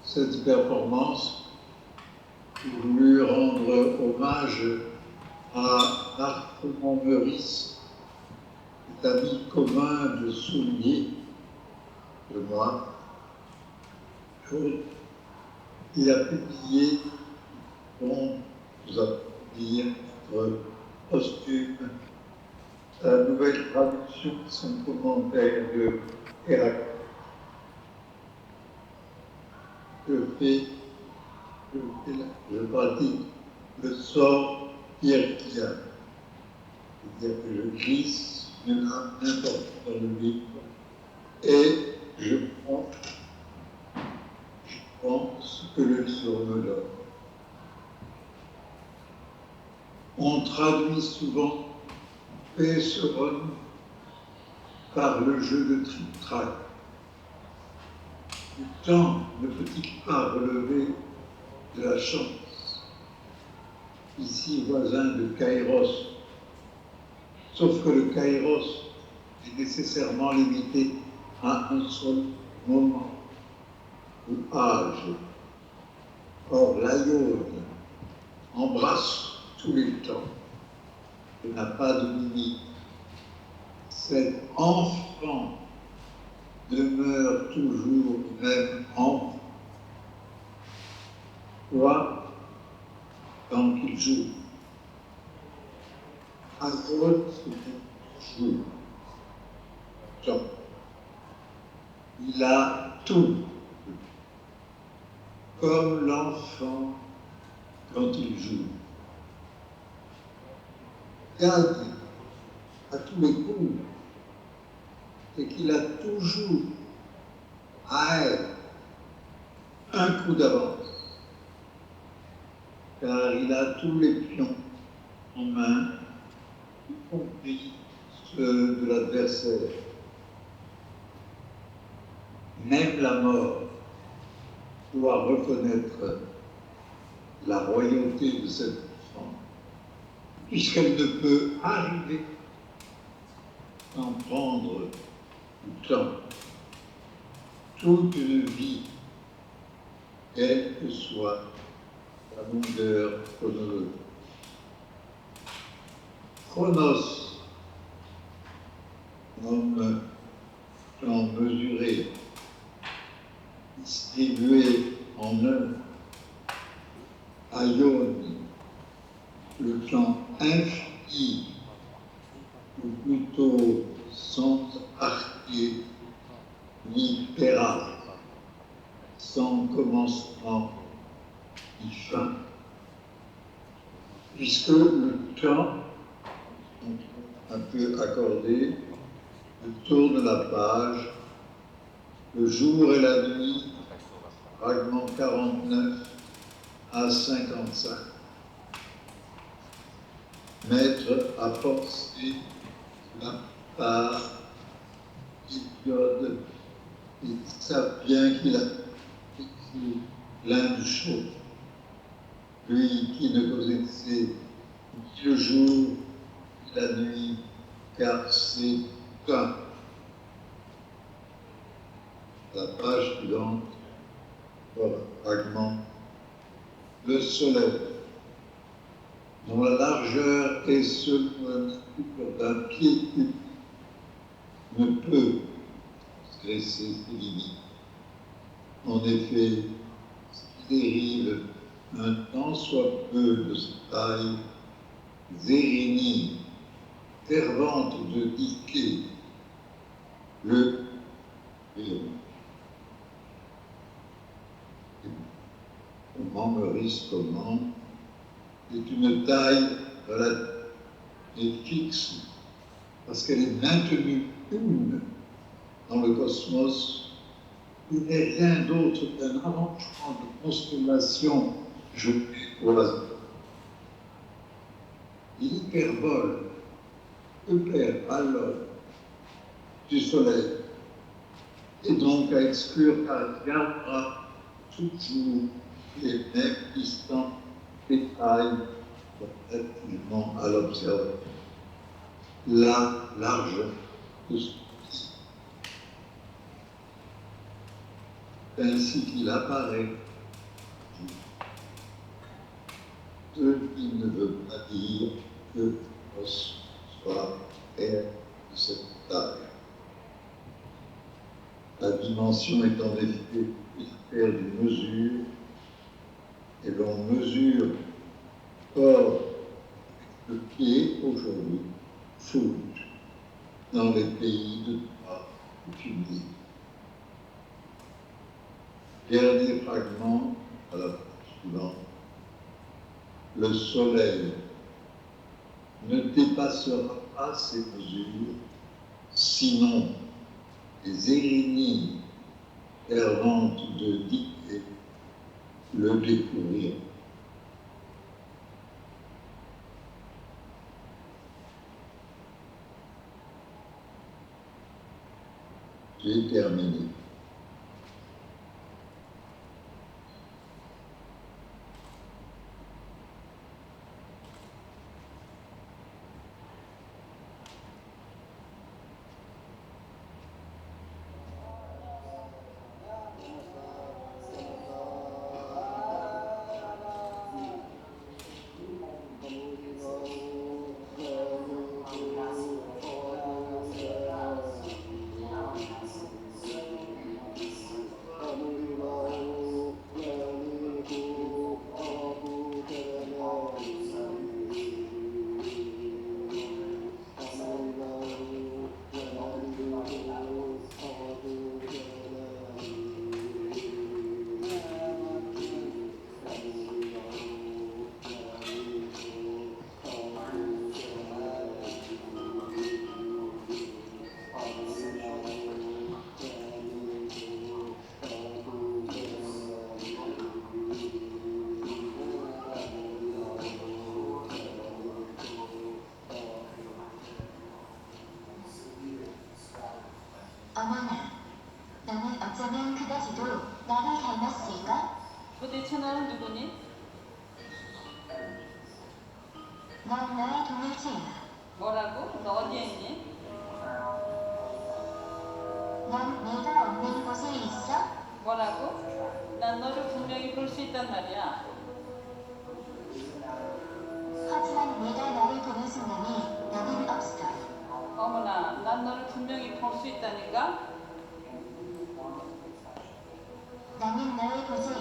cette performance, j'ai voulu rendre hommage à Marc Mori, cet ami commun de Soun-Gui, de moi, qui a publié, dont nous avons publié notre posthume, sa nouvelle traduction de son commentaire de Héraclite. Je pratique le sort hierarchial, c'est-à-dire que je glisse une âme n'importe dans le livre et je prends ce que le livre me donne. On traduit souvent paix sur homme par le jeu de tric-trac. Le temps ne peut-il pas relever de la chance, ici voisin de Kairos, sauf que le Kairos est nécessairement limité à un seul moment ou âge. Or, l'aïone embrasse tous les temps et n'a pas de limite. Cet enfant demeure toujours même enfant. Quoi tant qu'il joue. Aïone, c'est joue. Donc, il a tout, comme l'enfant quand il joue. Gagne à tous les coups, c'est qu'il a toujours à elle un coup d'avance, car il a tous les pions en main, y compris ceux de l'adversaire. Même la mort doit reconnaître la royauté de cet enfant, puisqu'elle ne peut arriver sans prendre du temps. Toute une vie, quelle que soit la longueur chronologique. Chronos, homme temps mesuré, distribué en heures. Aion, le temps infini, ou plutôt sans arrêt, ni pérage, sans commencement ni fin, puisque le temps, un peu accordé, tourne la page, le jour et la nuit, fragment 49 à 55. Maître à penser la part idiote, ils savent bien qu'il a écrit plein de choses. Lui qui ne connaissait ni le jour ni la nuit, car c'est qu'un. La page suivante, fragment, le soleil, dont la largeur est selon la nature d'un pied cube, ne peut laisser ses limites. En effet, s'il dérive un tant soit peu de sa taille, Zérénie, servante de Diké, le comment Maurice comment est une taille relative et fixe, parce qu'elle est maintenue une dans le cosmos, il n'est rien d'autre qu'un arrangement de constellations jouées au hasard. L'hyperbole opère alors du soleil, et donc à exclure car il gardera toujours les mêmes distants détails relativement à l'observation. La largeur de ce ainsi qu'il apparaît, ce qui ne veut pas dire que os soit air de cette taille. La dimension est en effet critère de mesure, et l'on mesure corps le pied aujourd'hui foot dans les pays de droit public. Dernier fragment à la page suivante. Le soleil ne dépassera pas ces mesures, sinon les érénies errantes de dictée le découvriront. J'ai terminé. 어머나, 너는 어쩌면 그다지도 나를 닮았을까? 도대체 너는 누구니? 넌 너의 동일체야. 뭐라고? 너 어디에 있니? 넌 내가 없는 곳에 있어? 뭐라고? 난 너를 분명히 볼 수 있단 말이야. 하지만 내가 너를 보는 순간에 너는 없어. 어머나, 난 너를 분명히 볼 수 있다니까? 나는 너의 보조야.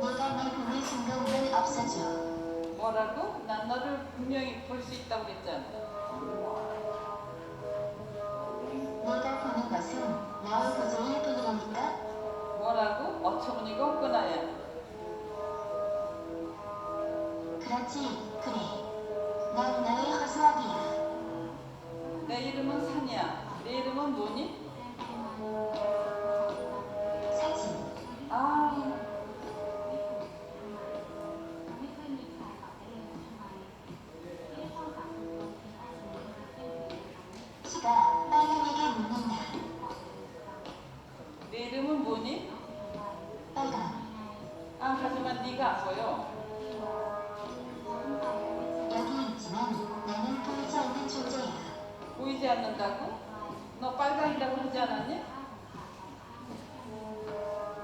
내가 널 보는 순간 넌 없어져. 뭐라고? 난 너를 분명히 볼 수 있다고 그랬잖아. 내가 보는 것은 나의 보조일 뿐이라니까? 뭐라고? 어처구니가 없구나야. 그렇지, 그래. 난 너의 허수아비야. 내 이름은 산이야. 내 이름은 뭐니? 사진. 아, 키가 빨간에게 묻는다. 내 이름은 뭐니? 빨간. 아, 하지만 네가 안 보여. 여기 있지만 나는 보이지 않는 존재야. 보이지 않는다고? 너 빨강이라고 하지 않았니?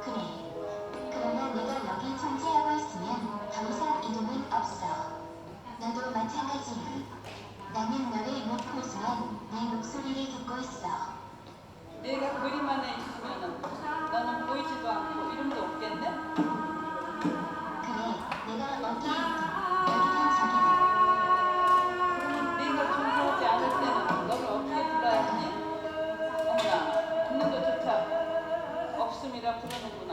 그래. 그러나 내가 여기 존재하고 있으면 더 이상 이름은 없어. 너도 마찬가지야. 나는 너를 못 보지만 내 목소리를 듣고 있어. 내가 그림 안에 있으면 너는 보이지도 않고 이름도 없겠네? 그래, 내가 어디에 있든 여기는 저기든. 그러면 내가 존재하지 않을 때는 너를 어떻게 불러야 하니? 어머나, 듣는 것조차 없음이라 부르는구나.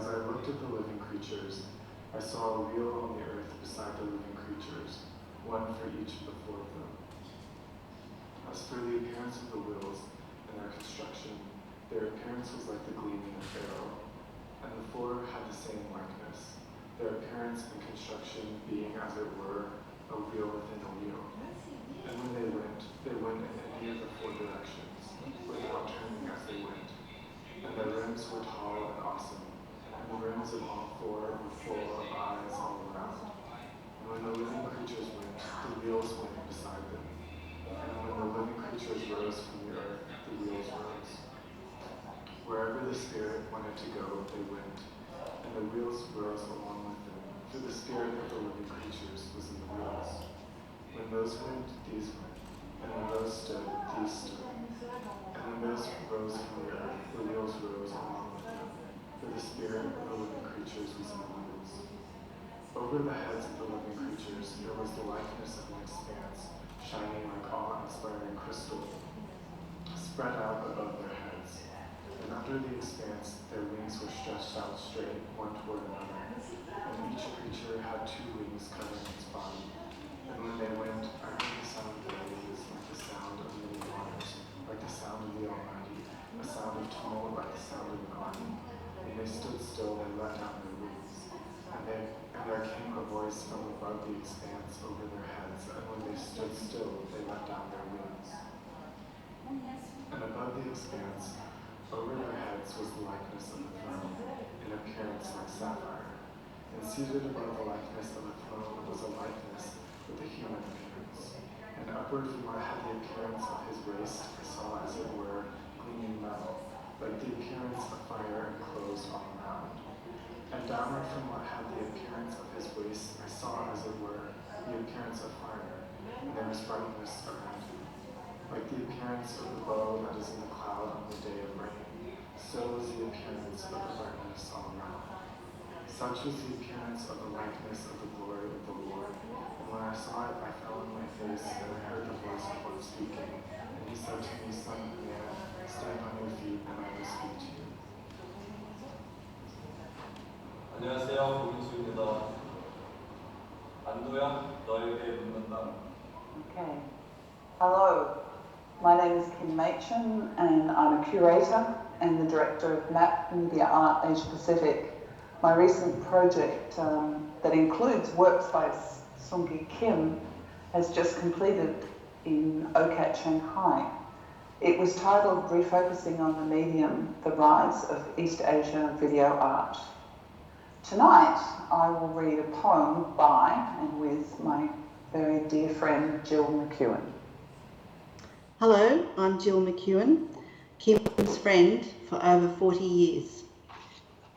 as I looked at the living creatures, I saw a wheel on the earth beside the living creatures, one for each of the four of them. As for the appearance of the wheels and their construction, their appearance was like the gleaming of arrow, and the four had the same likeness, their appearance and construction being, as it were, a wheel within a wheel. And when they went in any of the four directions, without turning as they went. And their rims were tall and awesome, and the rims of all four were full of eyes all around. And when the living creatures went, the wheels went beside them. And when the living creatures rose from the earth, the wheels rose. Wherever the Spirit wanted to go, they went, and the wheels rose along with them, for the Spirit of the living creatures was in the wheels. When those went, these went, and when those stood, these stood. And when those rose from the earth, the wheels rose along with them, for the Spirit of the living creatures was in the wheels. Over the heads of the living creatures there was the likeness of an expanse, shining like awe-inspiring crystal, spread out above their heads. And under the expanse their wings were stretched out straight, one toward another, and each creature had two wings covering its body. And when they went, I heard the sound of their wings like the sound of many waters, like the sound of the Almighty, a sound of tumult like the sound of an army. When they stood still, they let down their wings. And there came a voice from above the expanse over their heads, and when they stood still, they let down their wings. And above the expanse, over their heads was the likeness of a throne, in appearance like sapphire. And seated above the likeness of a throne was a likeness with a human appearance. And upward from what had the appearance of his waist, I saw, as it were, gleaming metal, like the appearance of fire enclosed all around. And downward from what had the appearance of his waist, I saw, as it were, the appearance of fire, and there was brightness around him. Like the appearance of the bow that is in the cloud on the day of rain, so was the appearance of the brightness all around. Such was the appearance of the likeness of the glory of the Lord. And when I saw it, I fell on my face, and I heard the voice of one speaking. And he said to me, Son of man, stand on your feet, and I will speak to you. 안녕하세요, 고민수입니다. 안도야, 너에게 묻는다. Okay. Hello, my name is Kim Soun-Gui, and I'm a curator and the director of MAP Media Art Asia Pacific. My recent project that includes works by Soon-Gui Kim has just completed in OCAT Shanghai. It was titled Refocusing on the Medium, the Rise of East Asia Video Art. Tonight I will read a poem by and with my very dear friend Jill McEwen. Hello, I'm Jill McEwen, Kim's friend for over 40 years.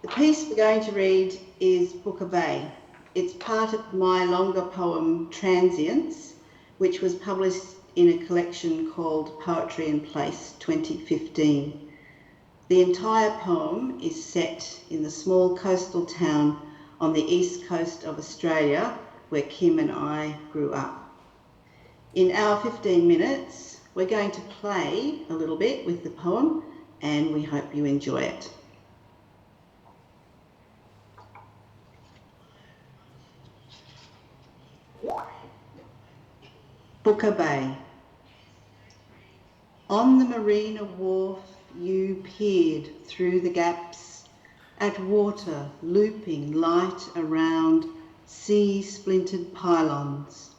The piece we're going to read is Booker Bay. It's part of my longer poem Transience, which was published in a collection called Poetry and Place 2015. The entire poem is set in the small coastal town on the east coast of Australia where Kim and I grew up. In our 15 minutes, we're going to play a little bit with the poem and we hope you enjoy it. Booker Bay. On the marina wharf you peered through the gaps at water looping light around sea-splintered pylons,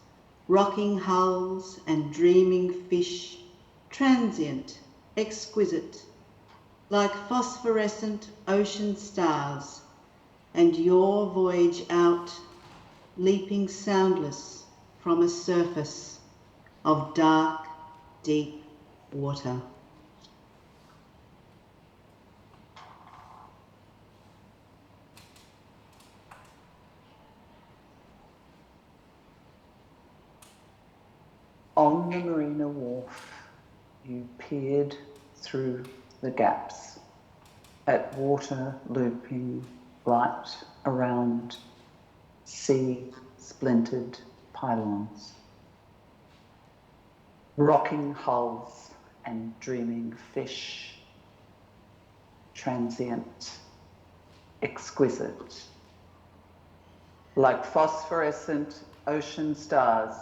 rocking hulls and dreaming fish, transient, exquisite, like phosphorescent ocean stars, and your voyage out, leaping soundless from a surface of dark, deep water. On the marina wharf, you peered through the gaps at water looping light around sea-splintered pylons, rocking hulls and dreaming fish, transient, exquisite, like phosphorescent ocean stars,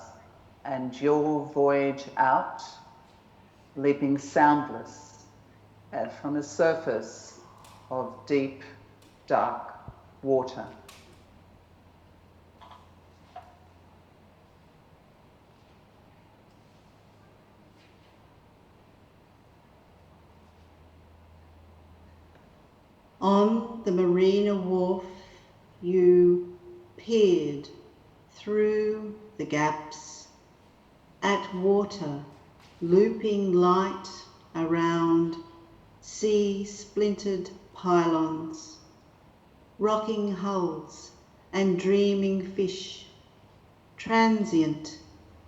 and your voyage out, leaping soundless from a surface of deep, dark water. On the marina wharf, you peered through the gaps at water, looping light around sea-splintered pylons, rocking hulls and dreaming fish, transient,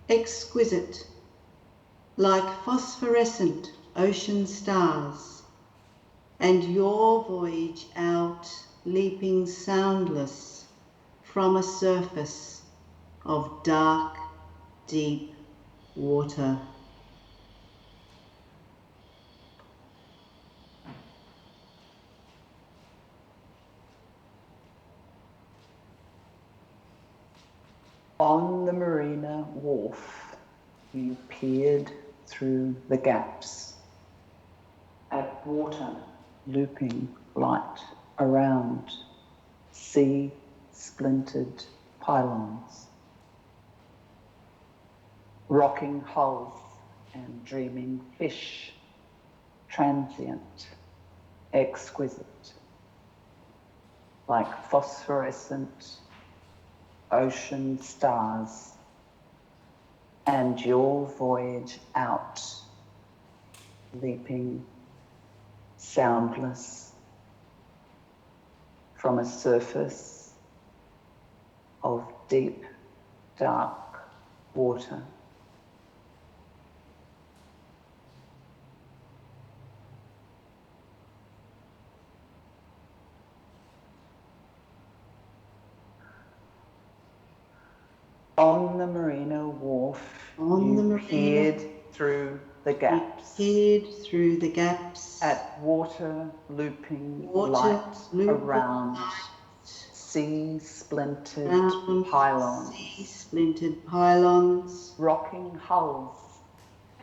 exquisite, like phosphorescent ocean stars, and your voyage out, leaping soundless from a surface of dark, deep water. On the marina wharf, you peered through the gaps at water, looping light around sea-splintered pylons, rocking hulls and dreaming fish, transient, exquisite, like phosphorescent ocean stars, and your voyage out, leaping soundless from a surface of deep, dark water. On the marina wharf, you peered through the gaps. Peered through the gaps at water looping light around sea-splintered pylons. Sea-splintered pylons. Rocking hulls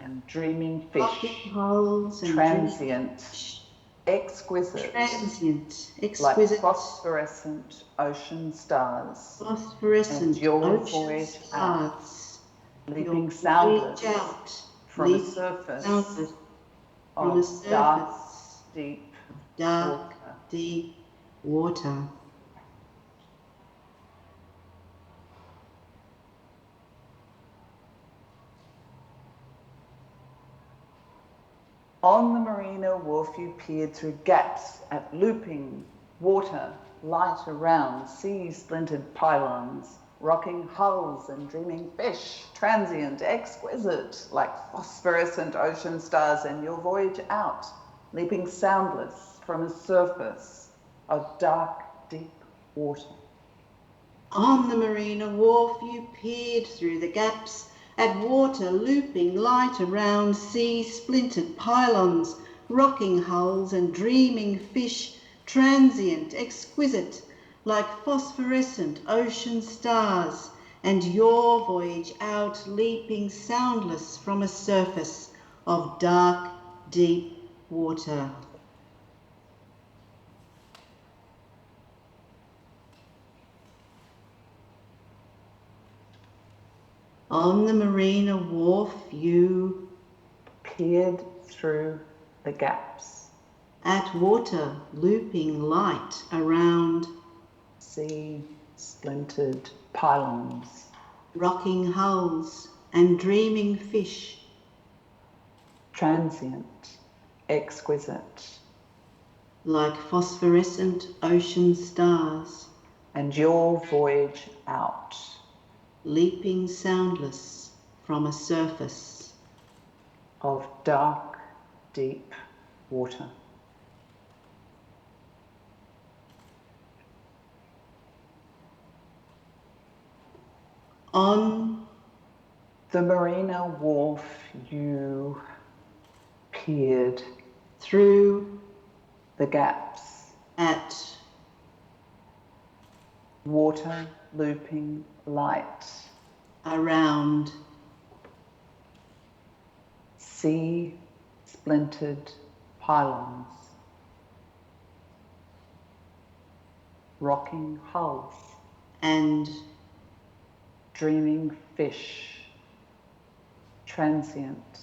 and dreaming fish. Rocking hulls and transient, exquisite. Transient, exquisite. Like phosphorescent ocean stars. Phosphorescent and your ocean voyage stars. Out, leaping soundless out, from a surface of dark, deep water. Deep water. On the marina wharf, you peered through gaps at looping water, light around sea-splintered pylons, rocking hulls and dreaming fish, transient, exquisite, like phosphorescent ocean stars, and your voyage out, leaping soundless from a surface of dark, deep water. On the marina wharf, you peered through the gaps at water, looping light around sea-splintered pylons, rocking hulls and dreaming fish, transient, exquisite, like phosphorescent ocean stars, and your voyage out, leaping soundless from a surface of dark, deep water. On the marina wharf, you peered through the gaps at water, looping light around sea-splintered pylons, rocking hulls and dreaming fish, transient, exquisite, like phosphorescent ocean stars, and your voyage out, leaping soundless from a surface of dark, deep water. On the marina wharf, you peered through the gaps at water, looping, light, around, sea, splintered pylons, rocking hulls, and dreaming fish, transient,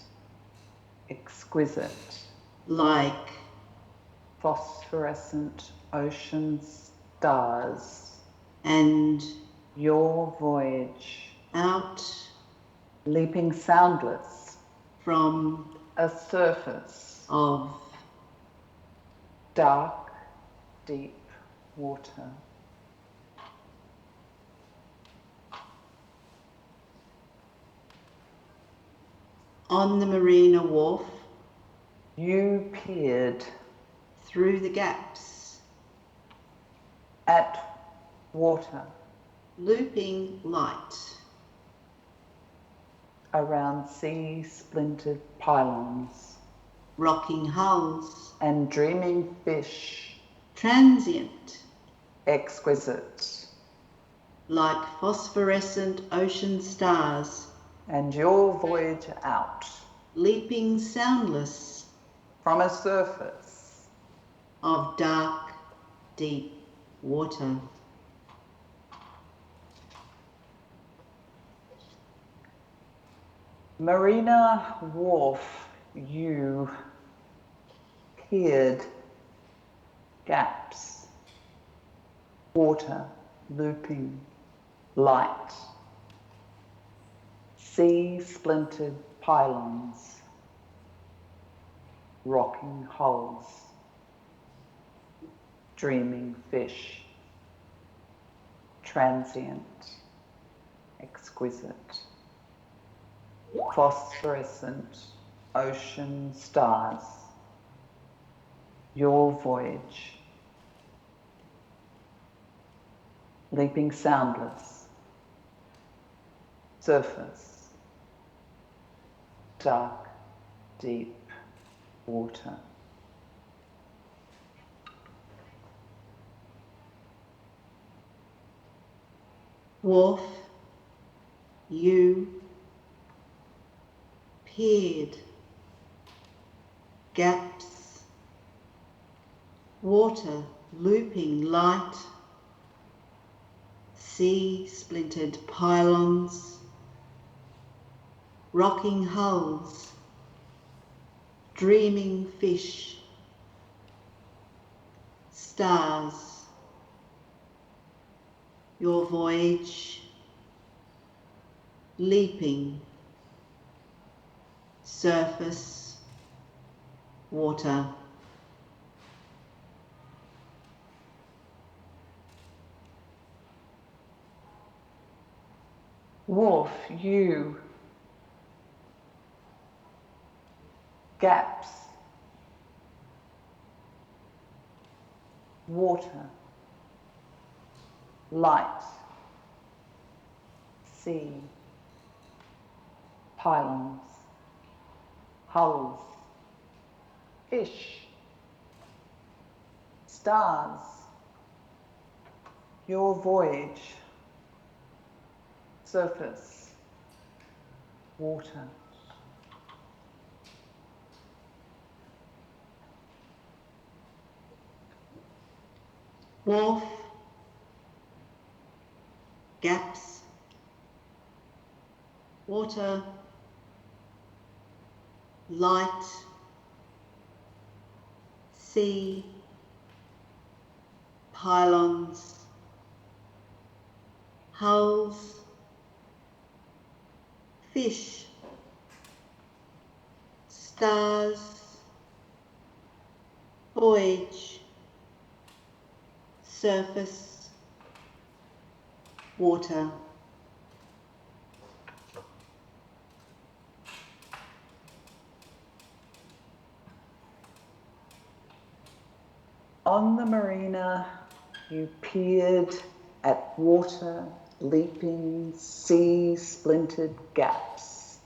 exquisite, like phosphorescent ocean stars, and your voyage, out leaping soundless, from a surface, of dark, deep water. On the marina wharf, You peered through the gaps, at water looping light, around sea splintered pylons rocking hulls, and dreaming fish, transient, exquisite, like phosphorescent ocean stars, and your voyage out leaping soundless from a surface of dark, deep water. Marina wharf, you peered gaps, water looping light, sea splintered pylons, rocking hulls, dreaming fish, transient, exquisite, phosphorescent ocean stars, your voyage, leaping soundless, surface, dark, deep water. Wharf, you peered gaps, water looping light, sea splintered pylons, rocking hulls, dreaming fish, stars, your voyage, leaping, surface, water. Wharf, you, gaps, water, light, sea, pylons, hulls, fish, stars, your voyage, surface, water. Wharf, gaps, water, light, sea, pylons, hulls, fish, stars, voyage, surface, water. On the marina, you peered at water, leaping, sea splintered gaps,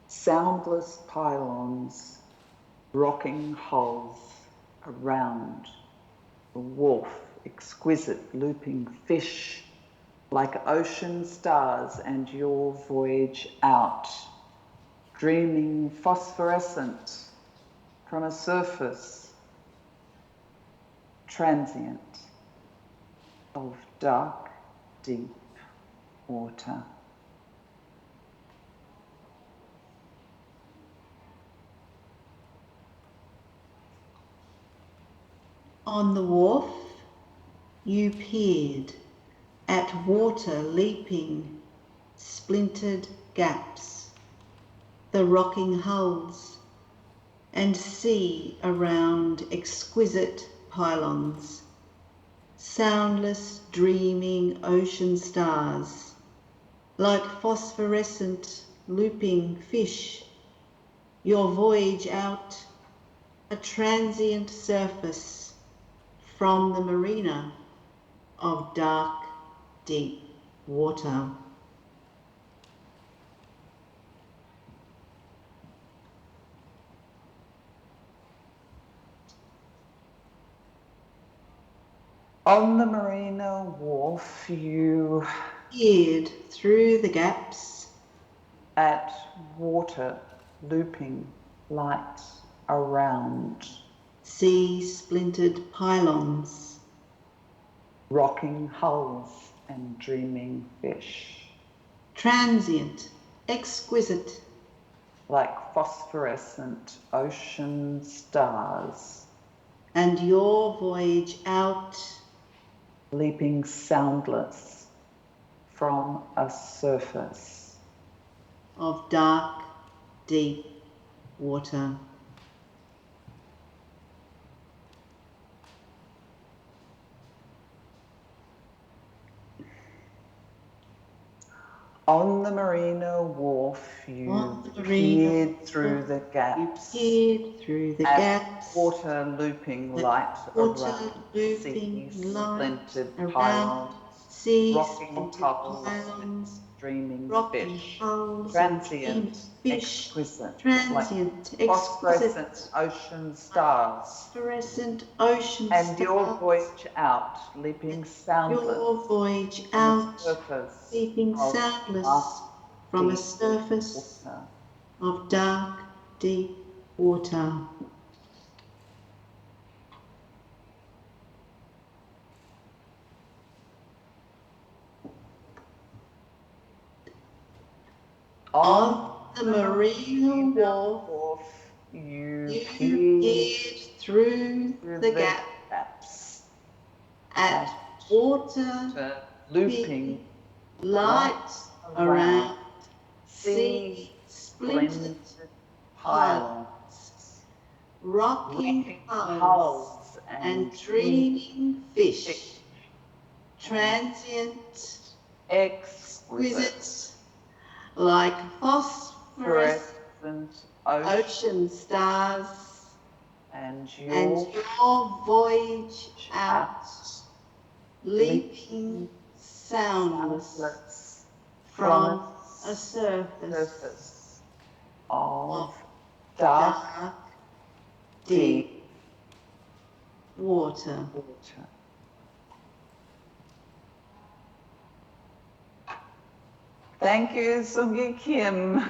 soundless pylons, rocking hulls around the wharf, exquisite looping fish, like ocean stars and your voyage out, dreaming phosphorescent from a surface, transient, of dark, deep water. On the wharf, you peered at water leaping, splintered gaps, the rocking hulls, and sea around exquisite pylons, soundless dreaming ocean stars, like phosphorescent looping fish, your voyage out, a transient surface from the marina of dark, deep water. On the marina wharf, you peered through the gaps at water looping light around, sea splintered pylons, rocking hulls and dreaming fish, transient, exquisite, like phosphorescent ocean stars, and your voyage out, leaping soundless from a surface of dark, deep water. On the marina wharf, you peered through the gaps, water looping light around, sea splintered pylons, rocking hulls, dreaming fish, transient, exquisite, like phosphorescent ocean stars, and your voyage out, leaping soundless from a surface of dark, deep water. On the marina wharf, you peered through the gaps at water looping light around, sea splintered pylons, rocking hulls and dreaming fish, transient, exquisite, like phosphorescent ocean stars, and your voyage out, leaping soundless from a surface of dark, deep water. Thank you, Soon-Gui Kim.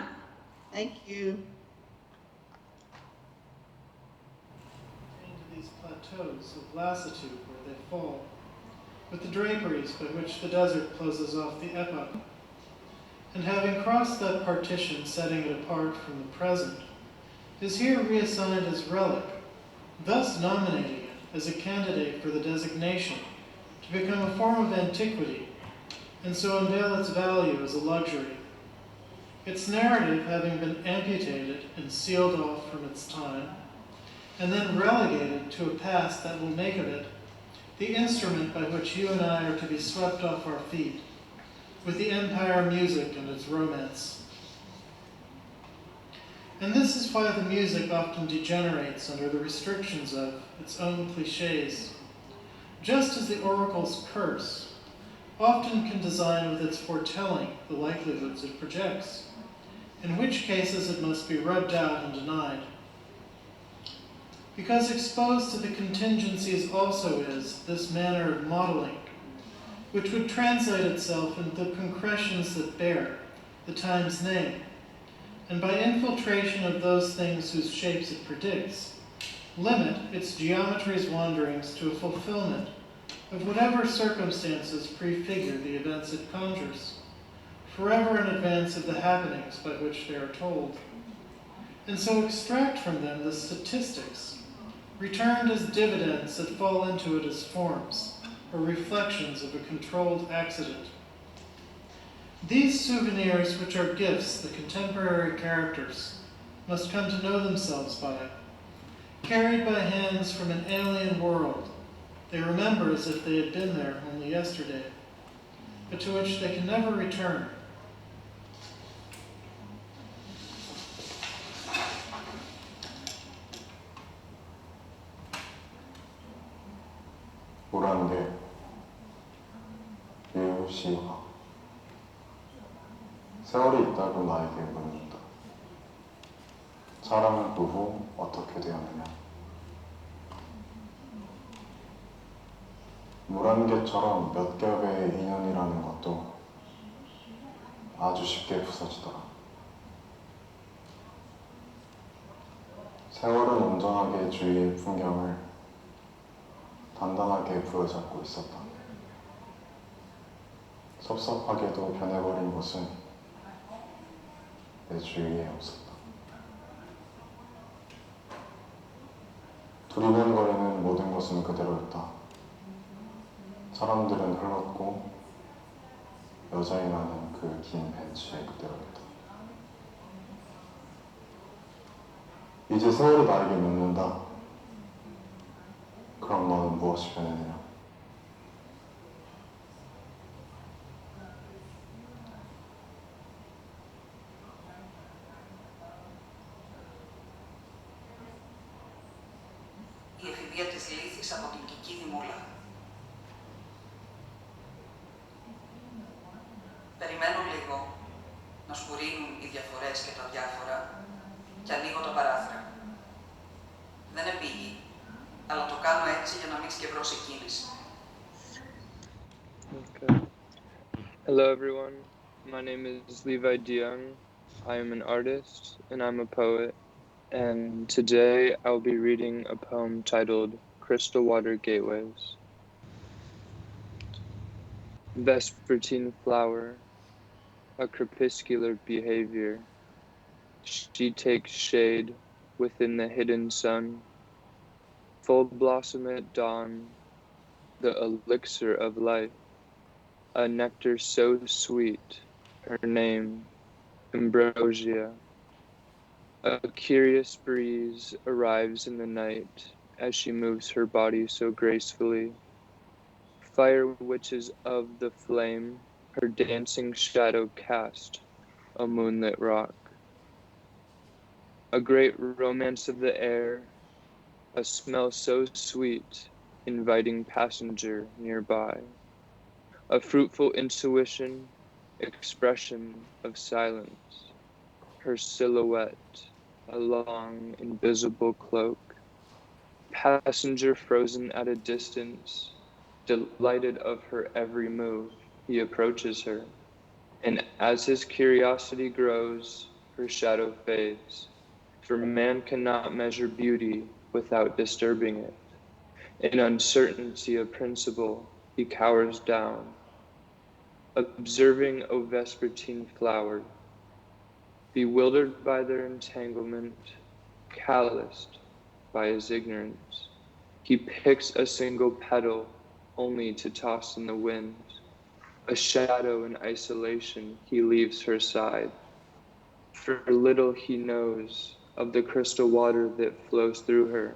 Thank you. Into these plateaus of lassitude where they fall, with the draperies by which the desert closes off the epoch. And having crossed that partition, setting it apart from the present, is here reassigned as relic, thus nominating it as a candidate for the designation to become a form of antiquity, and so unveil its value as a luxury. Its narrative having been amputated and sealed off from its time, and then relegated to a past that will make of it the instrument by which you and I are to be swept off our feet, with the empire music and its romance. And this is why the music often degenerates under the restrictions of its own cliches, just as the oracle's curse often can design with its foretelling the likelihoods it projects, in which cases it must be rubbed out and denied. Because exposed to the contingencies also is this manner of modeling, which would translate itself into the concretions that bear the time's name, and by infiltration of those things whose shapes it predicts, limit its geometry's wanderings to a fulfillment of whatever circumstances prefigure the events it conjures, forever in advance of the happenings by which they are told, and so extract from them the statistics, returned as dividends that fall into it as forms, or reflections of a controlled accident. These souvenirs, which are gifts the contemporary characters must come to know themselves by, carried by hands from an alien world, they remember as if they had been there only yesterday, but to which they can never return. 우란계 유시화 세월이 있다고 나에게 묻는다. 사랑은 그 후 어떻게 되었느냐. 물안개처럼 몇 겹의 인연이라는 것도 아주 쉽게 부서지더라. 세월은 온전하게 주위의 풍경을 단단하게 부여잡고 있었다. 섭섭하게도 변해버린 것은 내 주위에 없었다. 두리번거리는 모든 것은 그대로였다. 사람들은 흘렀고 여자인 나는 그 긴 벤치에 그대로였다. 이제 세월이 나에게 묻는다. 그럼 너는 무엇이 변했느냐? Η εφηβεία της λύθης από την Κική Δημούλα. Περιμένω λίγο να σκουρίνουν οι διαφορές και τα διάφορα και ανοίγω τα παράθυρα. Δεν επήγει, αλλά το κάνω έτσι για να μην σκευρώσει κίνηση. Okay. Hello everyone, my name is Levi DeYoung. I am an artist and I'm a poet, and today I'll be reading a poem titled Crystal Water Gateways. Vespertine flower, a crepuscular behavior. She takes shade within the hidden sun. Full blossom at dawn, the elixir of life. A nectar so sweet, her name, ambrosia. A curious breeze arrives in the night as she moves her body so gracefully. Fire witches of the flame, her dancing shadow cast, a moonlit rock. A great romance of the air, a smell so sweet, inviting passenger nearby. A fruitful intuition, expression of silence. Her silhouette, a long, invisible cloak. Passenger frozen at a distance, delighted of her every move, he approaches her. And as his curiosity grows, her shadow fades. For man cannot measure beauty without disturbing it. In uncertainty of principle, he cowers down, observing a vespertine flower, bewildered by their entanglement, calloused by his ignorance. He picks a single petal only to toss in the wind. A shadow in isolation, he leaves her side. For little he knows of the crystal water that flows through her.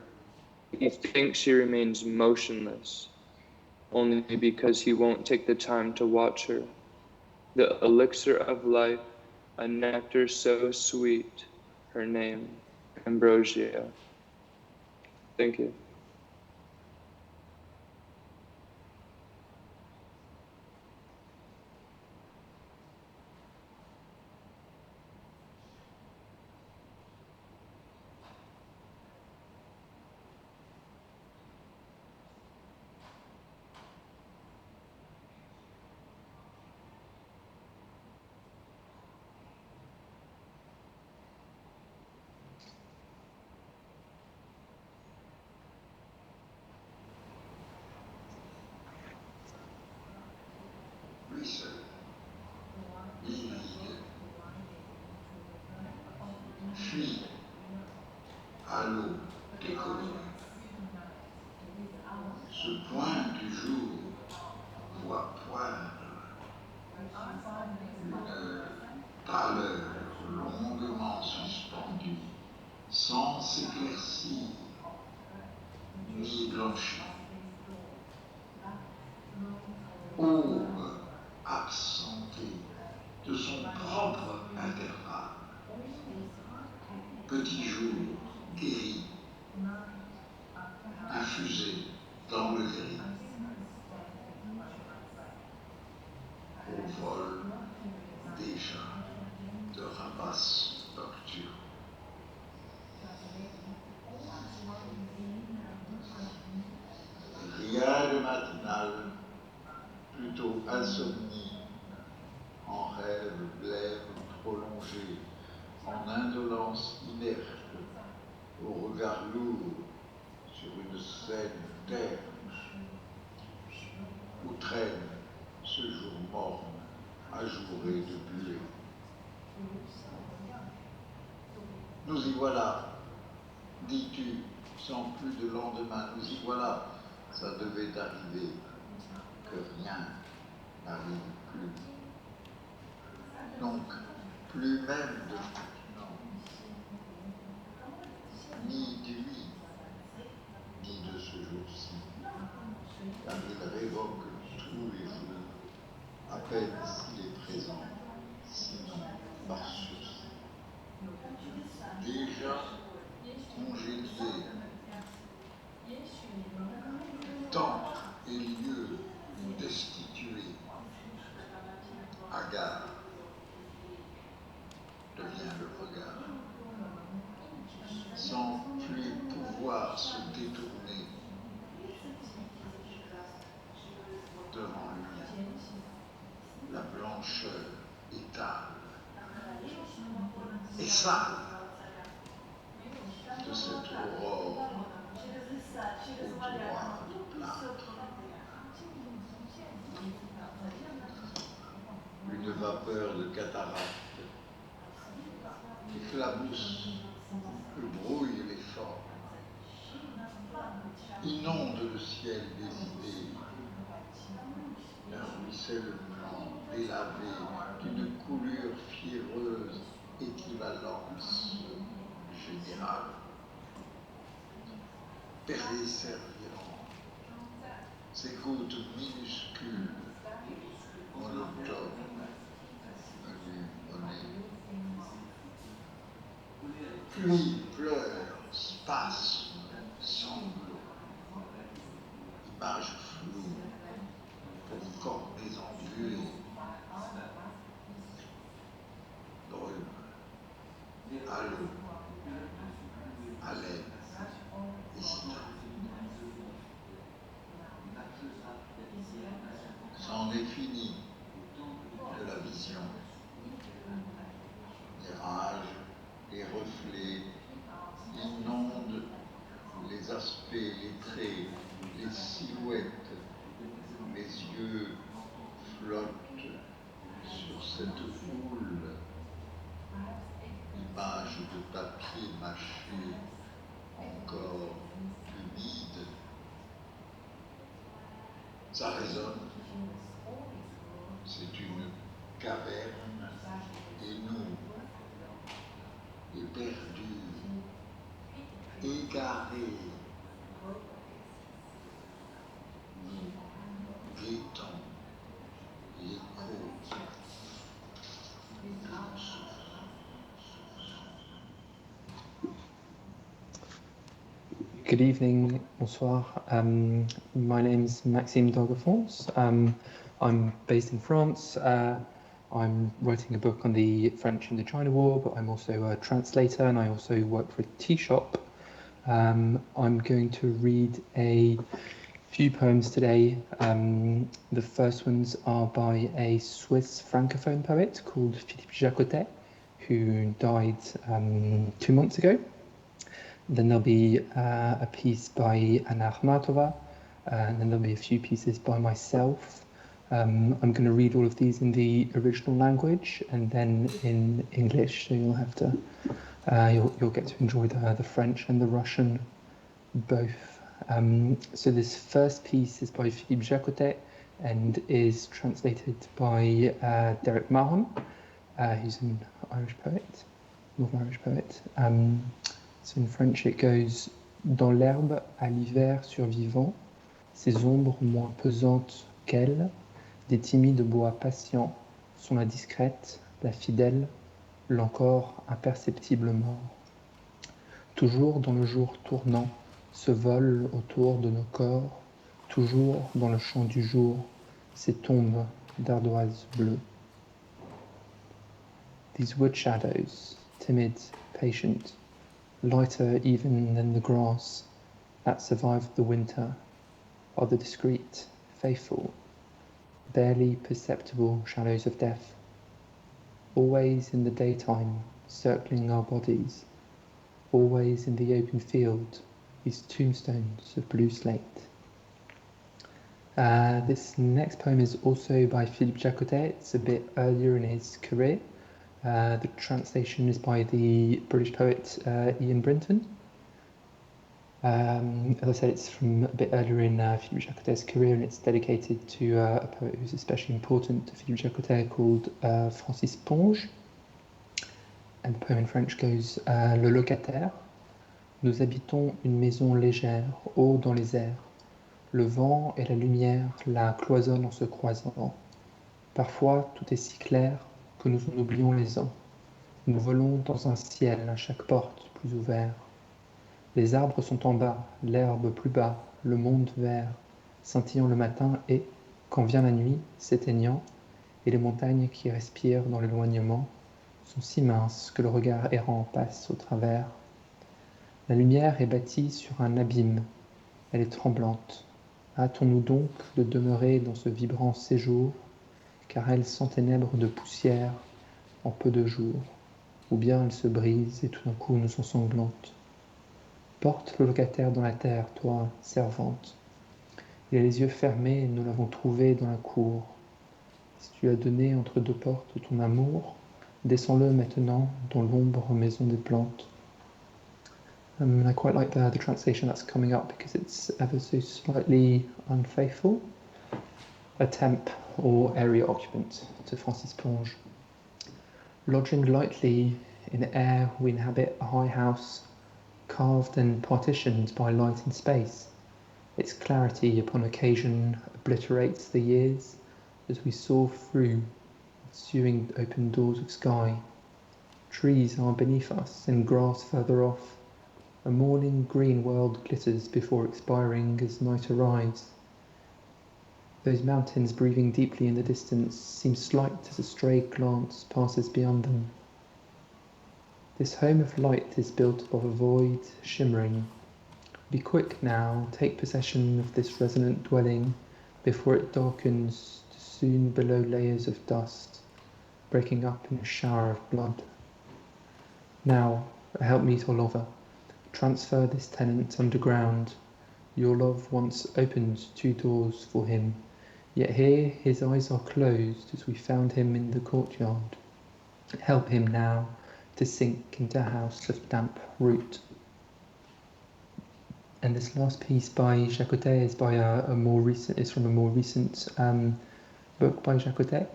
He thinks she remains motionless, only because he won't take the time to watch her. The elixir of life, a nectar so sweet, her name, ambrosia. Thank you. ruisseau, livide, fuit à l'eau des collines. Ce point du jour voit poindre une pâleur longuement suspendue, sans s'éclaircir ni blanchir. Aube absentée de son propre intervalle, petit jour guéri, infusé dans le gris, au vol déjà de rapaces nocturnes. Rien de matinal, plutôt insomnie, en rêve blême prolongé, en indolence inerte, au regard lourd sur une scène terne, où traîne ce jour morne, ajouré de buée. Nous y voilà, dis-tu, sans plus de lendemain, nous y voilà, ça devait arriver, que rien n'arrive plus. Donc, plus même de maintenant, ni de lui, ni de ce jour-ci, car il révoque tous les jours, à peine s'il est présent, sinon par sursis. Déjà congédié, temps et lieu destitués, hagard devient le regard, sans plus pouvoir se détourner devant lui. La blancheur étale et sale de cette aurore au droit de plâtre. Une vapeur de cataracte éclabousse, brouille les formes, inonde le ciel des idées, un ruissellement délavé d'une coulure fiévreuse, équivalence générale, persévérant, ses gouttes minuscules, monotones, venues au nez. Pluie, pleurs, spasmes, sanglots, images floues, pour cornets embués, brume, halo, haleine, hésitant. C'en est fini de la vision. Mirages, les reflets inondent les aspects, les traits, les silhouettes, les yeux flottent sur cette houle, image de papier mâché, encore humide. Ça résonne, c'est une caverne, et nous, éperdus, égarés, nous guettons l'écho de nos souffles. Good evening, bonsoir. My name is Maxime Dogafons. I'm based in France. I'm writing a book on the French Indochina War, but I'm also a translator and I also work for a tea shop. I'm going to read a few poems today. The first ones are by a Swiss francophone poet called Philippe Jacotet, who died 2 months ago. Then there'll be a piece by Anna Akhmatova, and then there'll be a few pieces by myself. I'm going to read all of these in the original language and then in English, so you'll have to you'll get to enjoy the French and the Russian both. So this first piece is by Philippe Jacotet and is translated by Derek Mahon, who's an Irish poet, Northern Irish poet. So in French it goes: Dans l'herbe à l'hiver survivant, ces ombres moins pesantes qu'elles, des timides bois patients sont la discrète, la fidèle, l'encore imperceptible mort. Toujours dans le jour tournant, se volent autour de nos corps, toujours dans le champ du jour, ces tombes d'ardoises bleues. These wood shadows, timid, patient, lighter even than the grass that survived the winter, are the discreet, faithful, barely perceptible shadows of death, always in the daytime, circling our bodies, always in the open field, these tombstones of blue slate. This next poem is also by Philippe Jacotet. It's a bit earlier in his career. The translation is by the British poet Ian Brinton. As I said, it's from a bit earlier in Philippe Jacotet's career, and it's dedicated to a poet who's especially important to Philippe Jacotet called Francis Ponge. And the poem in French goes: Le locataire. Nous habitons une maison légère, haut dans les airs. Le vent et la lumière la cloisonnent en se croisant. Parfois, tout est si clair que nous en oublions les ans. Nous volons dans un ciel à chaque porte plus ouvert. Les arbres sont en bas, l'herbe plus bas, le monde vert, scintillant le matin et, quand vient la nuit, s'éteignant, et les montagnes qui respirent dans l'éloignement sont si minces que le regard errant passe au travers. La lumière est bâtie sur un abîme, elle est tremblante. Hâtons-nous donc de demeurer dans ce vibrant séjour, car elle s'enténèbre de poussière en peu de jours, ou bien elle se brise et tout d'un coup nous ensanglante. Porte le locataire dans la terre, toi, servante. Il a les yeux fermés et nous l'avons trouvé dans la cour. Si tu as donné entre deux portes ton amour, descends-le maintenant dans l'ombre maison des plantes. I quite like the translation that's coming up because it's ever so slightly unfaithful. A temp or area occupant to Francis Ponge. Lodging lightly in air, we inhabit a high house, carved and partitioned by light and space. Its clarity upon occasion obliterates the years as we soar through ensuing open doors of sky. Trees are beneath us and grass further off. A morning green world glitters before expiring as night arrives. Those mountains breathing deeply in the distance seem slight as a stray glance passes beyond them. This home of light is built above a void, shimmering. Be quick now, take possession of this resonant dwelling before it darkens to soon below layers of dust, breaking up in a shower of blood. Now, help me to lover. Transfer this tenant underground. Your love once opened two doors for him, yet here his eyes are closed as we found him in the courtyard. Help him now to sink into a house of damp root. And this last piece by Jacotet is by from a more recent book by Jacotet,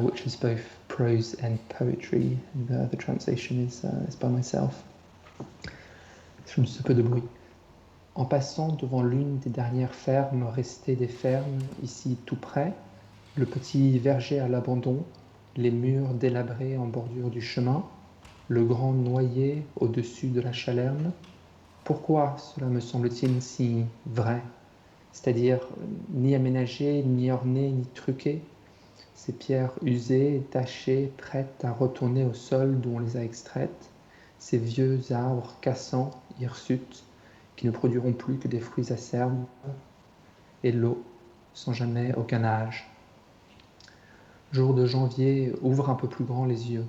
which is both prose and poetry. And the translation is by myself. From Ce peu de bruit. En passant devant l'une des dernières fermes restées des fermes, ici tout près, le petit verger à l'abandon, les murs délabrés en bordure du chemin, le grand noyer au-dessus de la chalerne, pourquoi cela me semble-t-il si vrai, c'est-à-dire ni aménagé, ni orné, ni truqué, ces pierres usées, tachées, prêtes à retourner au sol d'où on les a extraites, ces vieux arbres cassants, hirsutes, qui ne produiront plus que des fruits acerbes, et l'eau, sans jamais aucun âge. Jour de janvier, ouvre un peu plus grand les yeux,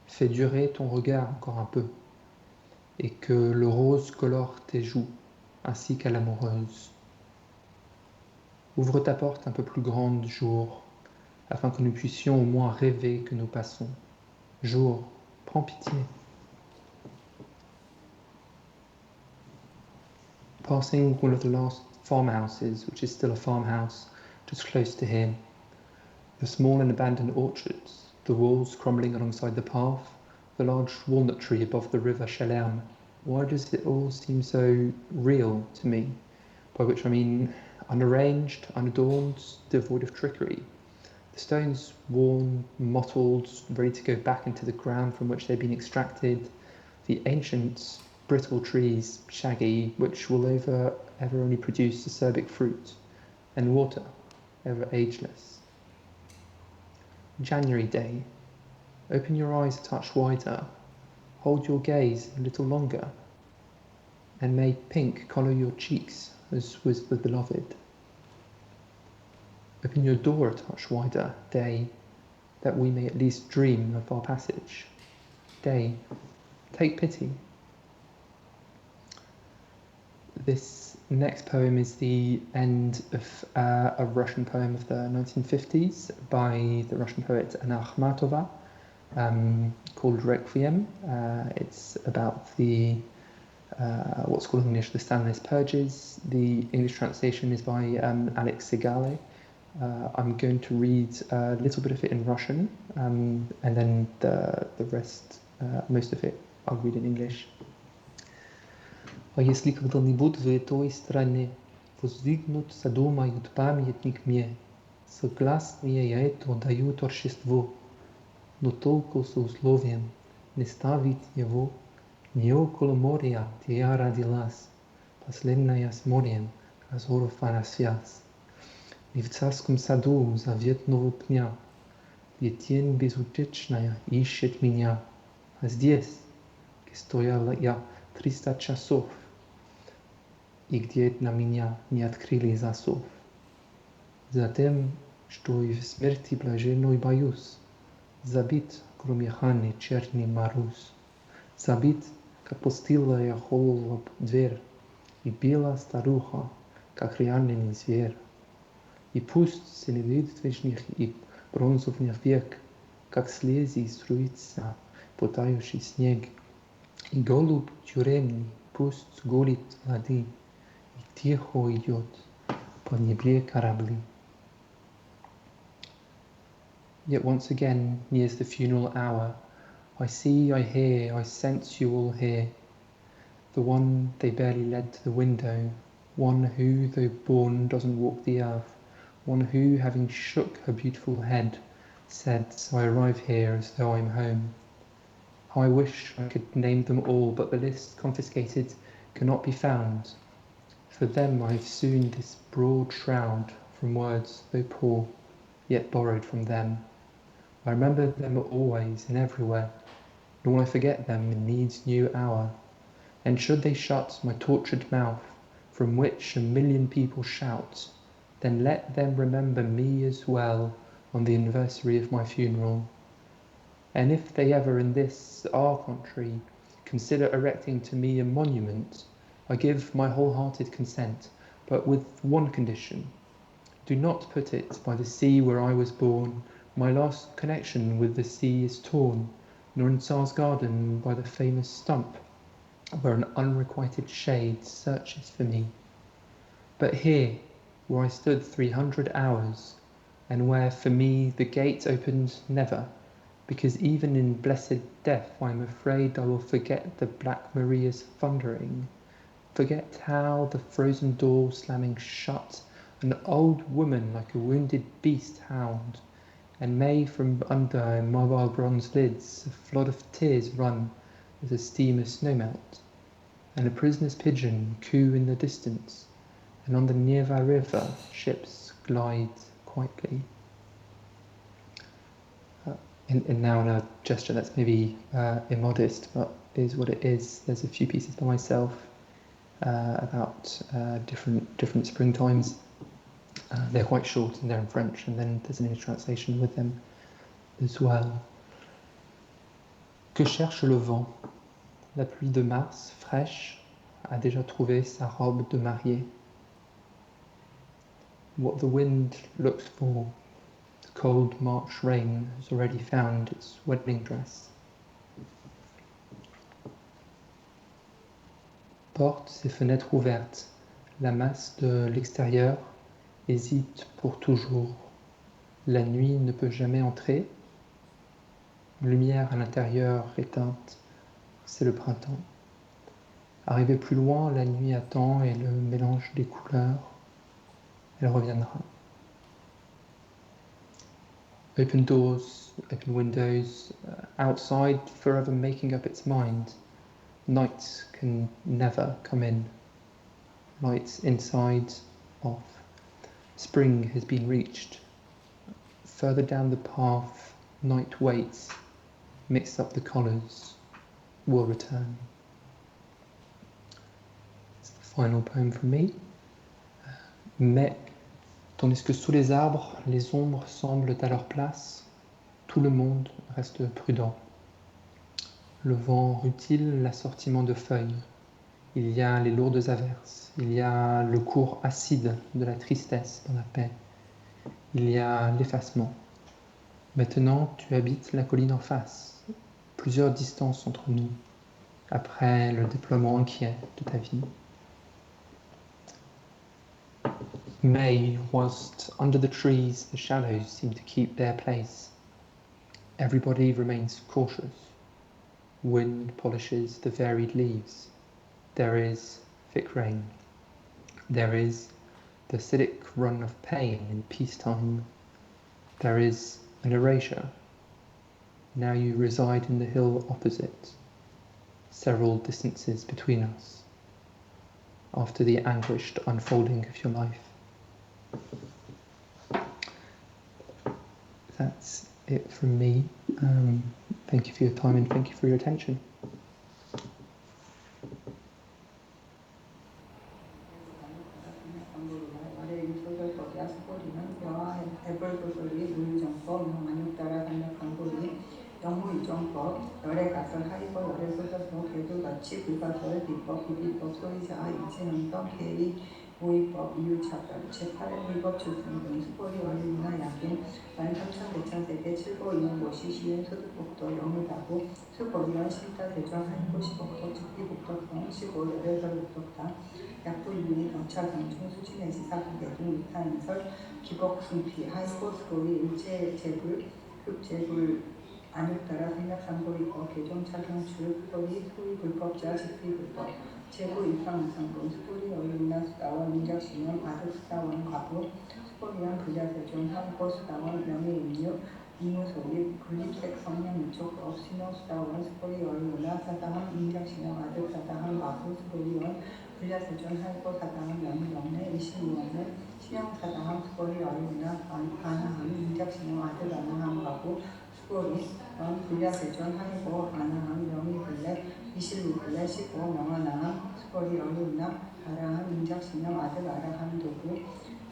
fais durer ton regard encore un peu, et que le rose colore tes joues, ainsi qu'à l'amoureuse. Ouvre ta porte un peu plus grande, jour, afin que nous puissions au moins rêver que nous passons. Jour, prends pitié. Passing one of the last farmhouses, which is still a farmhouse, just close to here. The small and abandoned orchards, the walls crumbling alongside the path, the large walnut tree above the river Chelerne. Why does it all seem so real to me? By which I mean unarranged, unadorned, devoid of trickery. The stones worn, mottled, ready to go back into the ground from which they've been extracted. The ancient, brittle trees, shaggy, which will ever only produce acerbic fruit. And water, ever ageless. January day. Open your eyes a touch wider. Hold your gaze a little longer. And may pink colour your cheeks, as was the beloved. Open your door a touch wider, day, that we may at least dream of our passage. Day, take pity. This next poem is the end of a Russian poem of the 1950s by the Russian poet Anna Akhmatova, called Requiem. It's about the what's called in English the Stalinist purges. The English translation is by Alex Segale. I'm going to read a little bit of it in Russian, and then the rest, most of it, I'll read in English. А если когда-нибудь в этой стране воздвигнут, задумают памятник мне, согласные я это даю торжество, но только с условием не ставить его не около моря, где я родилась, последняя с морем разорвана связь. Не в царском саду заветного пня, где тень безутешная ищет меня, а здесь, где стояла я 300 часов, и где на меня не открыли засов. Затем, что и в смерти блаженной боюсь, забит, кроме Ханы, черный мороз, забит, как постылая холод дверь, и белая старуха, как реальный зверь. И пусть средоточных и бронзовых век, как слези струится потающий снег, и голубь тюремный пусть голит воды, и тихо идет по небе корабли. Yet once again nears the funeral hour. I see, I hear, I sense you all here. The one they barely led to the window, one who, though born, doesn't walk the earth, one who, having shook her beautiful head, said, so I arrive here as though I'm home. How I wish I could name them all, but the list confiscated cannot be found. For them I have sewn this broad shroud from words, though poor, yet borrowed from them. I remember them always and everywhere, nor will I forget them in need's new hour. And should they shut my tortured mouth, from which a million people shout, then let them remember me as well on the anniversary of my funeral. And if they ever in this our country consider erecting to me a monument, I give my wholehearted consent, but with one condition. Do not put it by the sea where I was born, my last connection with the sea is torn, nor in Tsar's garden by the famous stump, where an unrequited shade searches for me. But here, where I stood 300 hours, and where for me the gate opened never, because even in blessed death I am afraid I will forget the Black Maria's thundering, forget how the frozen door slamming shut, an old woman like a wounded beast hound, and may from under immobile bronze lids a flood of tears run as a steamer snowmelt, and a prisoner's pigeon coo in the distance, and on the Neva river ships glide quietly. And now in a gesture that's maybe immodest, but is what it is. There's a few pieces by myself about different springtimes. They're quite short and they're in French, and then there's an English translation with them as well. Que cherche le vent? La pluie de mars, fraîche, a déjà trouvé sa robe de mariée. what the wind looks for. The cold March rain has already found its wedding dress. Portes et fenêtres ouvertes, la masse de l'extérieur hésite pour toujours. La nuit ne peut jamais entrer. Lumière à l'intérieur éteinte, c'est le printemps. Arrivé plus loin, la nuit attend et le mélange des couleurs, elle reviendra. Open doors, open windows, outside forever making up its mind. Night can never come in. Lights inside, off. Spring has been reached. Further down the path, night waits, mix up the colours, will return. It's the final poem from me. Mais, tandis que sous les arbres, les ombres semblent à leur place, tout le monde reste prudent. Le vent rutile l'assortiment de feuilles. Il y a les lourdes averses, il y a le cours acide de la tristesse dans la paix. Il y a l'effacement. Maintenant, tu habites la colline en face, plusieurs distances entre nous, après le déploiement inquiet de ta vie. May, whilst under the trees the shadows seem to keep their place. Everybody remains cautious. Wind polishes the varied leaves. There is thick rain. There is the acidic run of pain in peacetime. There is an erasure. Now you reside in the hill opposite, several distances between us, after the anguished unfolding of your life. That's it from me. Thank you for your time and thank you for your attention. 열의 가설 하이버 열의 소자소 개도같이 불가설 비법 비비법 소리자 이지능성 개의 모의법 이유차별 제8회 위법 출생 등 수고리 원리나 약인 만삼천 대천세계 7고 이용고시 시윤 소득복도 영의다고 수고리원 신타 대전 한고 시복도 즉비복덕성 시고 열애설 복덕당 약부 유의 경찰성중 수진내지 사국계 등 위타인설 기복 승피 하이고 수고리 일제 재불 흡재불 안육 따라 생략상고이고 개종 착용출 수고리 소위 불법자 집비 불법 제고 입상상공 수고리 어린이나 수다원 민족신용 아득 수다원 과부 수고리원 불자세종 한고 수다원 명예임류 이무소입 군립색 성명 유촉법 신용 수다원 수고리 어린이나 사다원 민족신용 아득 사다원 과부 수고리원 불자세종 한고 사다원 명예명례 이신의원내 신용 사다원 수고리 어린이나 아나함 민족신용 아득 아나함 과부 수고리 원 불야세전 하이고 아나함 명의불례 이실무불례 시고 명아나함 수고리 어린나 아라함 민작신영 아들 아라함 도구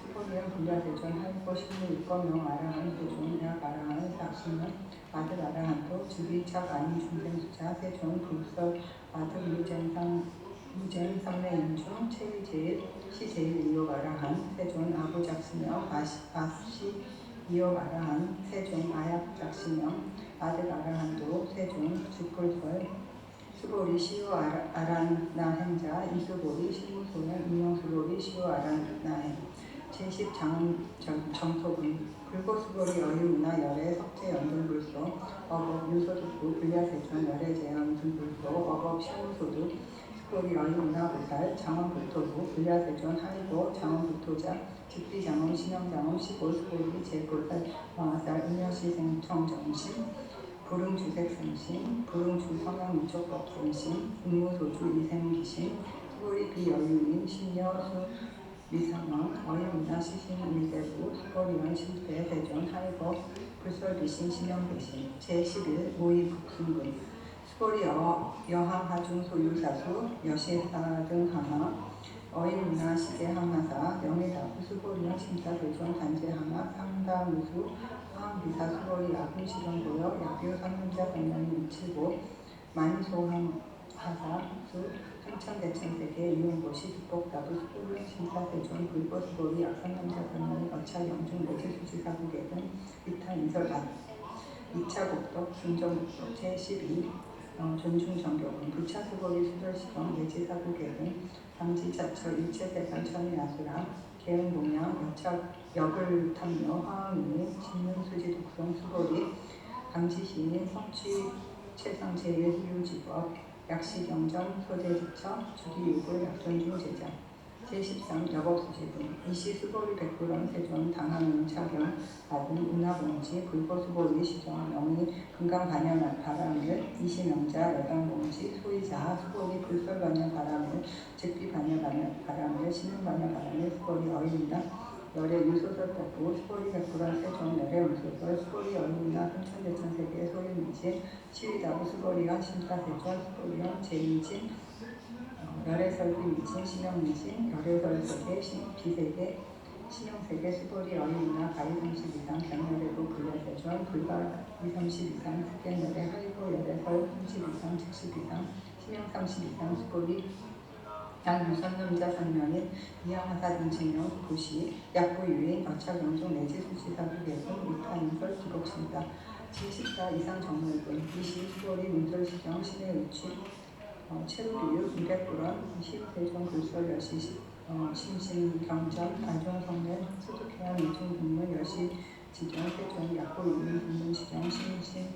수고리원 불야세전 하이고 신무일권 명아라함 도중 약 아라함 삭신영 아들 아라함도 주비착 아닌 중생수자 세존 불설 아들 유젠상 유젠상례인중 체위제일 시제일 이욕 아라함 세존 아부작신영 바시 이욕 아라함 세존 아약작신영 아들 아라한도 세종 죽불설 수고리 시우 아란나행자 이수고리 신무소년 인용수고리 시우 아란나행 제10장은 정토군 불고수고리 어유나 열애 석재 연등불소 어법 유소득부 불야세전 열애 제연등불소 어법 신무소득 수고리 어유나 보살 장원불토부 불야세전 하이고 장원불토자 직비장엄 신영장엄 시골수고리 제골살 왕아살 인여시생청정신 불응주색생신 불응주성형 미촉법생신 음무소주 이생기신 수고리 비여유인 신여수 미상왕 어영이나 시신 일대부 수고리원 신패 세존 하이법 불설비신 신영대신 제11 모의 북순군 수고리 여항하중 소유사수 여시사등 하나 어인문화 시제항하사 영해다부 수고리원 심사세존 단제항하 상다무수 항비사 수고리 아군실현고역 약교 상문자 백명이 미치고 만소항하사 흥천대천세계 이용고시 북복다부 수보령 심사대전 불보수보리 약선남자 선명이 거차 영중 내지수지 사국에 등 이타 인설 2차 복독 중정복독 제12 존중정교군 부차 수보리 수절시경 내지사국에 등 삼지자처 일체대상 천이나수라 개응공양 역을 탐묘 화음이 신문수지 독성 수보리 강지시인 성취 최상 제1유지법 약시경정 소재지처 주기유불 약존중 제작 제13 여법수지분 이시수보리 백구런 세존 당하는 착용 받은 운하봉지 불보수보리 시정 명의 금강반야 바람을 이시명자 여당봉지 소이자 수보리 불설반야 바람을 즉비반야 바람을 신흥반야 바람을 수보리 어입니다. 열의 유소설 법부 수보리 백구런 세존 열의 음소설 수보리 어입니다. 흥천대천세계 소유미지 치위다부 수보리와 심사세존 수보리와 제2진 열애설비 미진 신명미진 열애설세계 비세계 신용세계 수보리 어린이나 가위 30 이상 경열애고 불려세존 불가 230 이상 스캔열애 하이고 열애설 30 이상 즉십 이상 신용 30 이상 수보리 양 유선남자 선명인 이양하사 등신용 부시 약부 유인 어차경종 내지 수시사부계분 이타인설 기복신다 제14 이상 정물분 이시 수보리 문설시경 신의 의취 체류비유 200불원 시세종 불설 여시 심신경전 알종성례 수득해양 이중분문 여시 지경 세종 약부 유인 분문시경 심신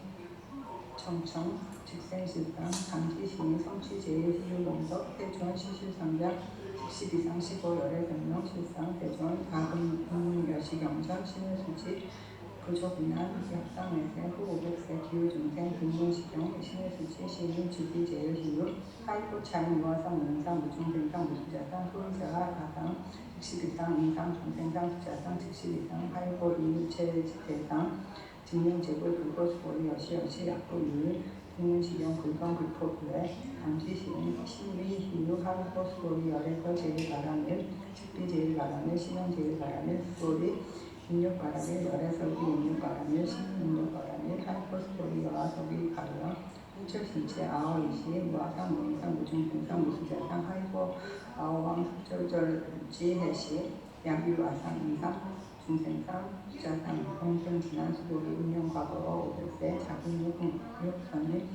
정청 직생실당 강지시인 성취제일희유봉덕 세종 시실상작 10 이상 15열의 변명 실상 세종 가금 여시경전 신의수지 부족이난 역상내세 후 500세 기후중생 분문시경 신의수지 시인 주비제일희유 하이포 차인 무화상 문상 무중생상 무수자상 소유자가 가상 60 이상 인상 중생상 수자상 70 이상 하이포 이유체대상 직명제불 불보수보리 여시 약보유일 분문시경 불경 불포부에 강지시인 신위희유 하이포수보리 열애설 제일바람일 직비제일바람일 신용제일바람일 수보리 인육바람일 열애설비 인육바람일 신인육바람일 하이포수보리 여하설비 가령 홍철신체 아어이시 무화상 무인상 무중생상 무수자상 하이포 아어왕 수절절지 해시 약유아상 인상 중생상 수자상 공생지난 수보리 운명과거 500세 자금육선일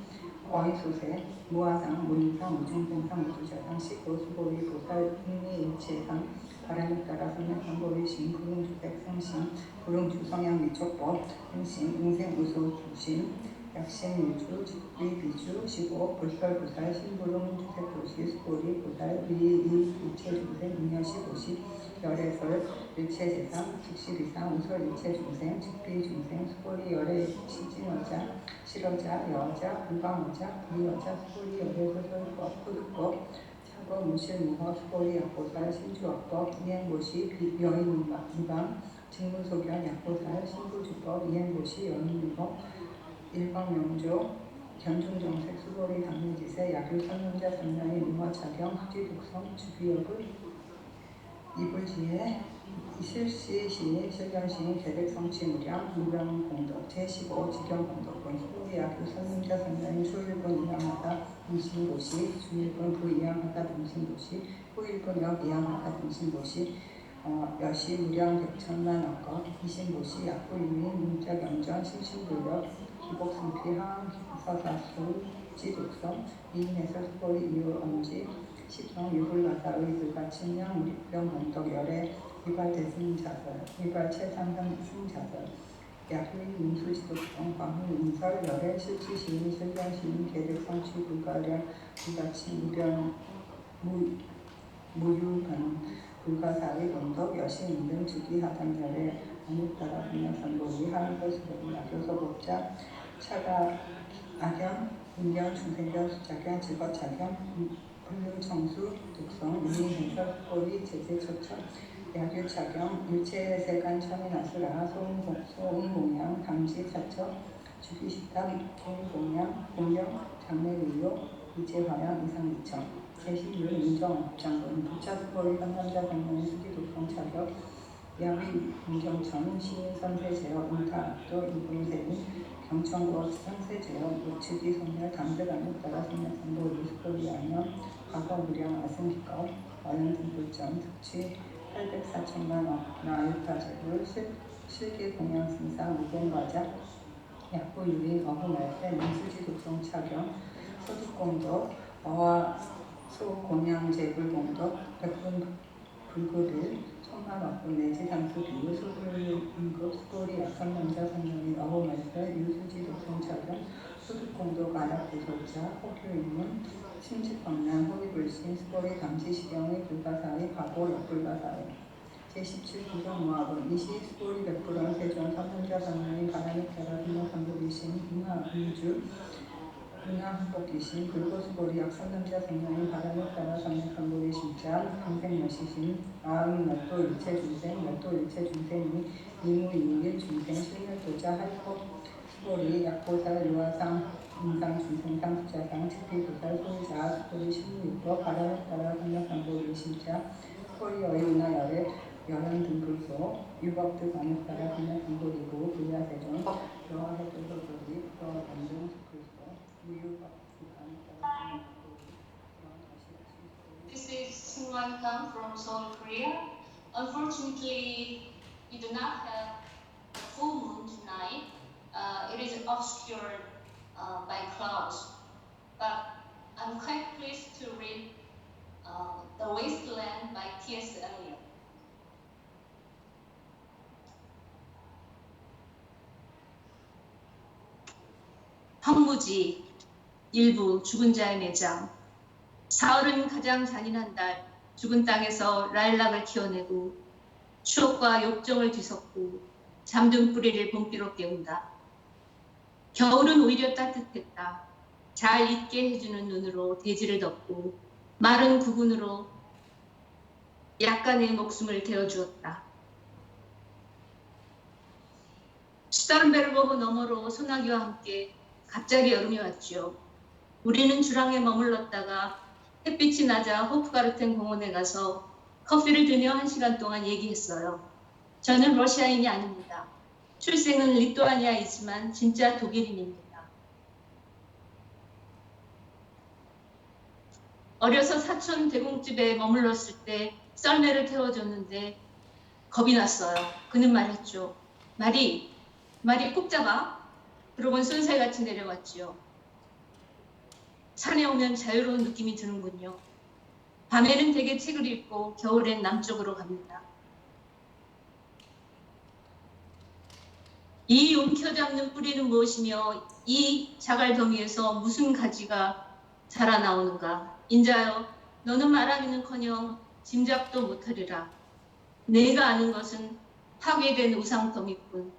어이소세 무화상 무인상 무중생상 무수자상 15수보리 보살 흥미일체상 바람에 따라 선명상보리 신 불응주택 생신 불응주 성향 미촉법 행신 응생우소 주신 약신유주 직비비주 15 불설부살 신불응주택도시 수보리 보살 위이 일체중생 응여시 50 열애설 일체재상 60 이상 우설 일체중생 직비중생 수보리 열애 시진어자 실어자 여자 불방어자 불이어자 수보리 열애설설법 후득법 차법 무실무허 수보리 약보살 신주업법 이행고시 여인이방 직무소견 약보살 신부주법 이행고시 여인이법 일방명조 견중정색 수보리 당리지세 약유선문자 선명의 무화차경 합지독성 주비역을 이불지에 실시시 실견시 계획성취무량 무병공덕 제15 직경공덕분 수보리 약유선문자 선명의 소일본 이양하다 등신도시 중일본 부이양하다 등신도시 후일본 역이양하다 등신도시 여시 무량 백천만원거 이신도시 약부유인 문자경전 심신불력 기복승피 항서사수 지독성 미인해설 수보리 이유엄지 시성 유불가사의 불가침량 무립병공덕 열애 위발대승자설 위발체상상 승자설 약효인 인수지독성 광훈인설 열애 실치시인 실견시인 계획성취 불가량 불가침 무변 무유변 불가사의 공덕 여신 등 주기하단열애 안육따라 분야선보리 하이버스보리 약효서법자 차가 악연 인견 중생견 수자견 직업자견 불능청수 독성 유인해설 수보리 제재초청 약유차경 유체세간 천인아수라 소음공양 당지차처 주기식당 공공양 공명 장례의료 이체화양 이상이청 제16 인정업장군 부차수보리 상남자 생명의 수기독성 차격 야위 공경천 시민선세 제어 응타도 인공세인 경천고 선세 제어 우측이 소멸 당대간에 따라 생략선도 리스코리아며 과거 무량 아승기거 와연등불점 특취 804천만 원 나유타제불 실기 공양승사 무공과자 약부 유리 어부말세 민수지 독성 착용 소득공도 어와 소공양제불공도 백분 불구를 천만 원분 내지 당수 비유 소불임급 스토리 약한 남자 선명인 어부말세 유수지 독성 착용 소득공도 가닥 구속자 혹효인문 심직방난 호위불신 스토리 감시 시경의 불가사의 과보 역불가사의 제17 구성모합은 이시 스토리 백불원 세종 삼성자 선명인 바람의 따라 분노상도비신 인하음주 인하헌법기신 불고스보리 약선남자 성명인 바람에 따라 삼명상도의 심자 평생여시신 아음멸도 일체중생 멸도 일체중생이 이무이일 중생 실멸도자 할법 스토리 약보살 유화상 인상 중생상 부자상 측비보살 소유자 스토리 신무육법 바람에 따라 삼명상도의 심자 스토리 어이나 열의 열한 등불소 유법들 관에 따라 삼명상도리고 불야세종 여하해도소리 부러와 단등 This is Sungwan Kang from Seoul, Korea. Unfortunately, we do not have a full moon tonight. It is obscured by clouds. But I'm quite pleased to read The Wasteland by T.S. Eliot. 황무지 일부 죽은 자의 내장. 사흘은 가장 잔인한 달. 죽은 땅에서 라일락을 키워내고 추억과 욕정을 뒤섞고 잠든 뿌리를 봄비로 깨운다. 겨울은 오히려 따뜻했다. 잘 잊게 해주는 눈으로 대지를 덮고 마른 구근으로 약간의 목숨을 데워주었다. 슈타른베르그 너머로 소나기와 함께 갑자기 여름이 왔지요. 우리는 주랑에 머물렀다가 햇빛이 나자 호프가르텐 공원에 가서 커피를 들며 1시간 동안 얘기했어요. 저는 러시아인이 아닙니다. 출생은 리투아니아이지만 진짜 독일인입니다. 어려서 사촌 대공집에 머물렀을 때 썰매를 태워줬는데 겁이 났어요. 그는 말했죠. 말이 꼭 잡아. 그러곤 쏜살같이 내려왔지요. 산에 오면 자유로운 느낌이 드는군요. 밤에는 대개 책을 읽고 겨울엔 남쪽으로 갑니다. 이 움켜잡는 뿌리는 무엇이며 이 자갈더미에서 무슨 가지가 자라나오는가. 인자여 너는 말하기는커녕 짐작도 못하리라. 내가 아는 것은 파괴된 우상더미뿐.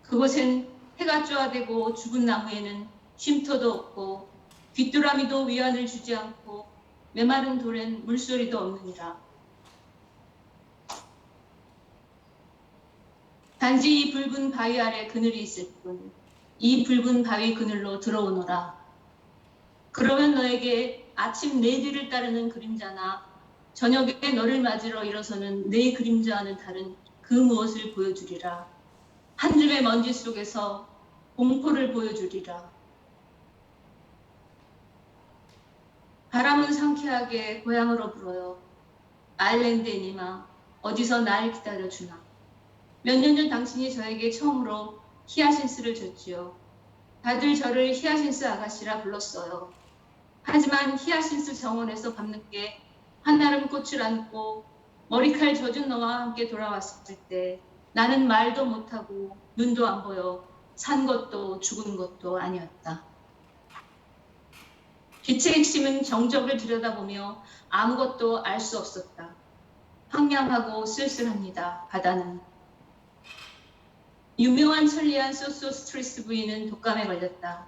그곳엔 해가 쪼아대고 죽은 나무에는 쉼터도 없고 귀뚜라미도 위안을 주지 않고 메마른 돌엔 물소리도 없느니라. 단지 이 붉은 바위 아래 그늘이 있을 뿐. 이 붉은 바위 그늘로 들어오너라. 그러면 너에게 아침 내 뒤를 따르는 그림자나 저녁에 너를 맞으러 일어서는 내 그림자와는 다른 그 무엇을 보여주리라. 한 줌의 먼지 속에서 공포를 보여주리라. 바람은 상쾌하게 고향으로 불어요. 아일랜드의 니마, 어디서 날 기다려주나. 몇 년 전 당신이 저에게 처음으로 히아신스를 줬지요. 다들 저를 히아신스 아가씨라 불렀어요. 하지만 히아신스 정원에서 밤늦게 한나름 꽃을 안고 머리칼 젖은 너와 함께 돌아왔을 때 나는 말도 못하고 눈도 안 보여 산 것도 죽은 것도 아니었다. 빛의 핵심은 정적을 들여다보며 아무것도 알 수 없었다. 황량하고 쓸쓸합니다. 바다는. 유명한 천리안 소소스트리스 부인은 독감에 걸렸다.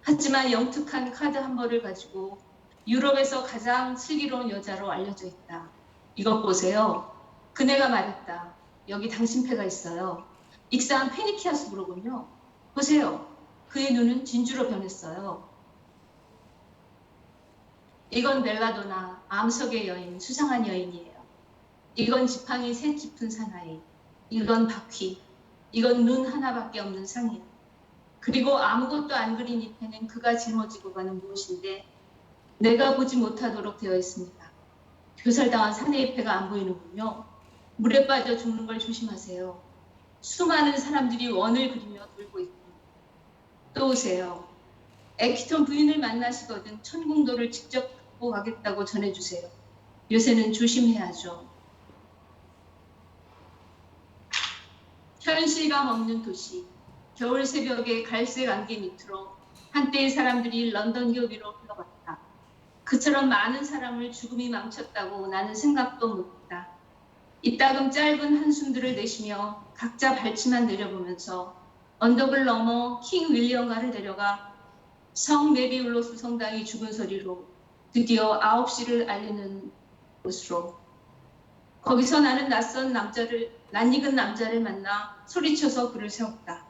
하지만 영특한 카드 한 벌을 가지고 유럽에서 가장 슬기로운 여자로 알려져 있다. 이것 보세요. 그네가 말했다. 여기 당신 패가 있어요. 익사한 페니키아 숲으로군요. 보세요. 그의 눈은 진주로 변했어요. 이건 벨라도나 암석의 여인, 수상한 여인이에요. 이건 지팡이 새 짚은 사나이. 이건 바퀴, 이건 눈 하나밖에 없는 상이야. 그리고 아무것도 안 그린 잎에는 그가 짊어지고 가는 무엇인데 내가 보지 못하도록 되어 있습니다. 교살당한 산의 잎에가 안 보이는군요. 물에 빠져 죽는 걸 조심하세요. 수많은 사람들이 원을 그리며 돌고 있고 또 오세요. 에키톤 부인을 만나시거든 천궁도를 직접 갖고 가겠다고 전해주세요. 요새는 조심해야죠. 현실감 없는 도시, 겨울 새벽에 갈색 안개 밑으로 한때의 사람들이 런던 교비로 흘러갔다. 그처럼 많은 사람을 죽음이 망쳤다고 나는 생각도 못했다. 이따금 짧은 한숨들을 내쉬며 각자 발치만 내려보면서 언덕을 넘어 킹 윌리엄가를 내려가 성 메리울로스 성당이 죽은 소리로 드디어 9시를 알리는 곳으로. 거기서 나는 낯익은 남자를 만나 소리쳐서 그를 세웠다.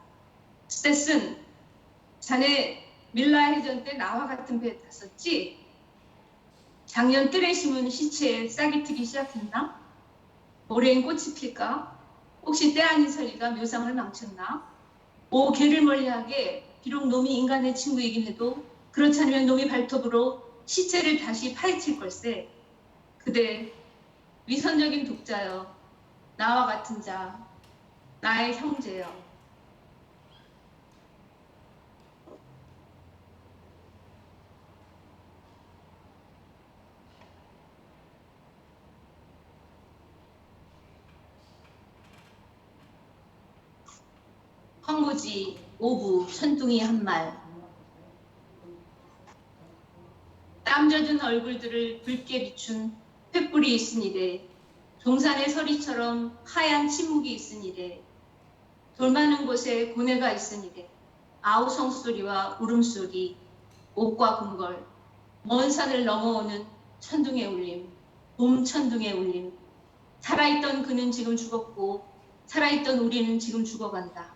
스테슨, 자네 밀라 해전 때 나와 같은 배에 탔었지? 작년 뜰에 심은 시체에 싹이 트기 시작했나? 올해엔 꽃이 필까? 혹시 때 아닌 서리가 묘상을 망쳤나? 오, 개를 멀리하게 비록 놈이 인간의 친구이긴 해도 그렇지 않으면 놈이 발톱으로 시체를 다시 파헤칠 걸세. 그대 위선적인 독자여, 나와 같은 자, 나의 형제여. 황무지 오부 천둥이 한 말. 땀 젖은 얼굴들을 붉게 비춘 횃불이 있으니래. 동산의 서리처럼 하얀 침묵이 있으니래. 돌 많은 곳에 고뇌가 있으니래. 아우성 소리와 울음소리, 옥과 궁궐, 먼 산을 넘어오는 천둥의 울림, 봄 천둥의 울림. 살아있던 그는 지금 죽었고 살아있던 우리는 지금 죽어간다.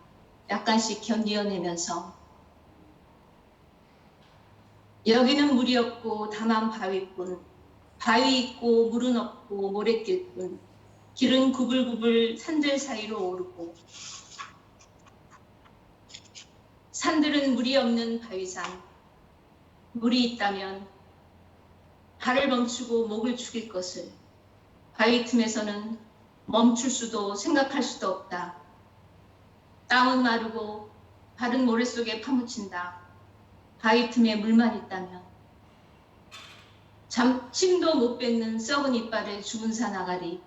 약간씩 견디어내면서. 여기는 물이 없고 다만 바위뿐. 바위 있고 물은 없고 모래길뿐. 길은 구불구불 산들 사이로 오르고. 산들은 물이 없는 바위산. 물이 있다면 발을 멈추고 목을 축일 것을. 바위 틈에서는 멈출 수도 생각할 수도 없다. 땅은 마르고 발은 모래 속에 파묻힌다. 바위 틈에 물만 있다면. 침도 못 뱉는 썩은 이빨의 죽은 사나가리.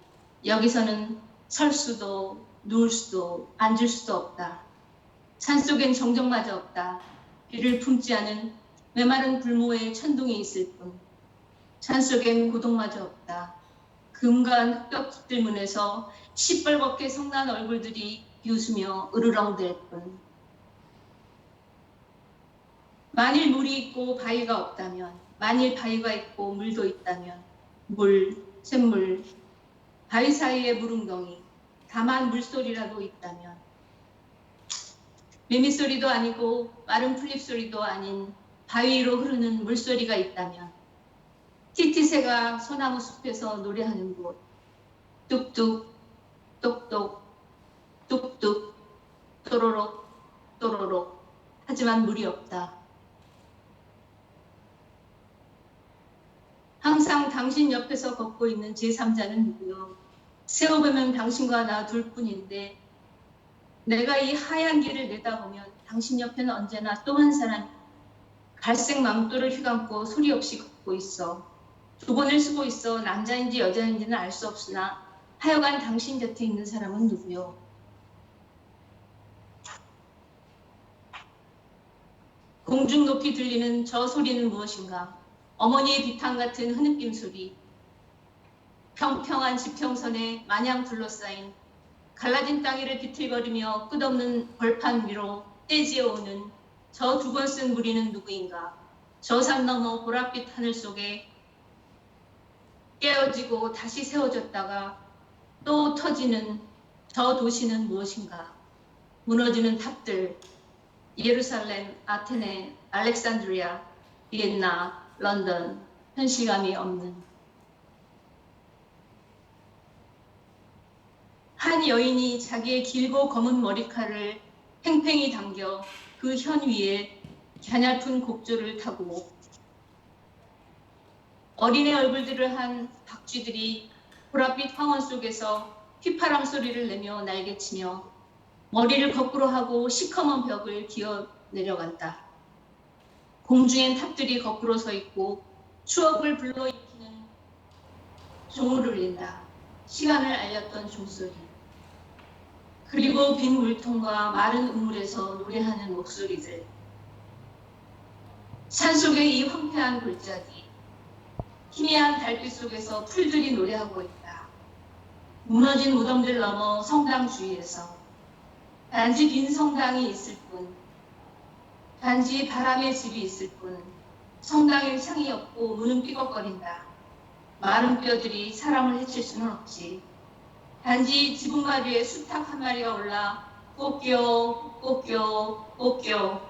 여기서는 설 수도 누울 수도 앉을 수도 없다. 산속엔 정적마저 없다. 비를 품지 않은 메마른 불모의 천둥이 있을 뿐. 산속엔 고독마저 없다. 금간 흑벽들 문에서 시뻘겋게 성난 얼굴들이 비웃으며 으르렁댈 뿐. 만일 물이 있고 바위가 없다면, 만일 바위가 있고 물도 있다면, 물, 샘물, 바위 사이에 물웅덩이, 다만 물소리라도 있다면, 매미소리도 아니고 마른 풀잎소리도 아닌 바위 위로 흐르는 물소리가 있다면, 티티새가 소나무 숲에서 노래하는 곳, 뚝뚝, 똑똑, 뚝뚝, 또로록, 또로록. 하지만 물이 없다. 항상 당신 옆에서 걷고 있는 제3자는 누구요? 세워보면 당신과 나 둘뿐인데 내가 이 하얀 길을 내다보면 당신 옆에는 언제나 또 한 사람이 갈색 망토를 휘감고 소리 없이 걷고 있어. 두 번을 쓰고 있어. 남자인지 여자인지는 알 수 없으나 하여간 당신 곁에 있는 사람은 누구요? 공중 높이 들리는 저 소리는 무엇인가? 어머니의 비탄 같은 흐느낌 소리. 평평한 지평선에 마냥 둘러싸인 갈라진 땅위를 비틀거리며 끝없는 벌판 위로 떼지어오는 저 두 번 쓴 무리는 누구인가? 저 산 너머 보랏빛 하늘 속에 깨어지고 다시 세워졌다가 또 터지는 저 도시는 무엇인가? 무너지는 탑들, 예루살렘, 아테네, 알렉산드리아, 비엔나, 런던, 현실감이 없는. 한 여인이 자기의 길고 검은 머리칼을 팽팽히 당겨 그 현 위에 갸냘픈 곡조를 타고 어린애 얼굴들을 한 박쥐들이 보랏빛 황원 속에서 휘파람 소리를 내며 날개치며 머리를 거꾸로 하고 시커먼 벽을 기어 내려간다. 공중엔 탑들이 거꾸로 서 있고 추억을 불러일으키는 종을 울린다. 시간을 알렸던 종소리. 그리고 빈 물통과 마른 우물에서 노래하는 목소리들. 산속의 이 황폐한 골짜기. 희미한 달빛 속에서 풀들이 노래하고 있다. 무너진 무덤들 넘어 성당 주위에서 단지 빈 성당이 있을 뿐, 단지 바람의 집이 있을 뿐, 성당엔 창이 없고 문은 삐걱거린다. 마른 뼈들이 사람을 해칠 수는 없지. 단지 지붕말 위에 수탉 한 마리가 올라 꽃겨 꽃겨 꽃겨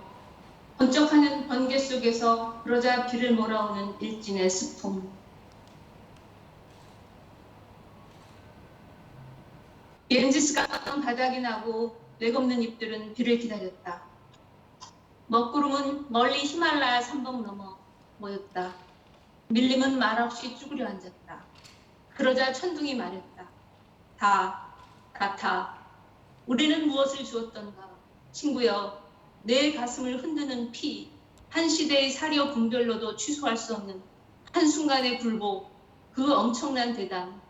번쩍하는 번개 속에서 그러자 비를 몰아오는 일진의 스톰. 옌지스가 바닥이 나고 뇌겁는 잎들은 비를 기다렸다. 먹구름은 멀리 히말라야 산봉 넘어 모였다. 밀림은 말없이 쭈그려 앉았다. 그러자 천둥이 말했다. 다. 우리는 무엇을 주었던가. 친구여, 내 가슴을 흔드는 피, 한 시대의 사려 분별로도 취소할 수 없는 한순간의 굴복, 그 엄청난 대담.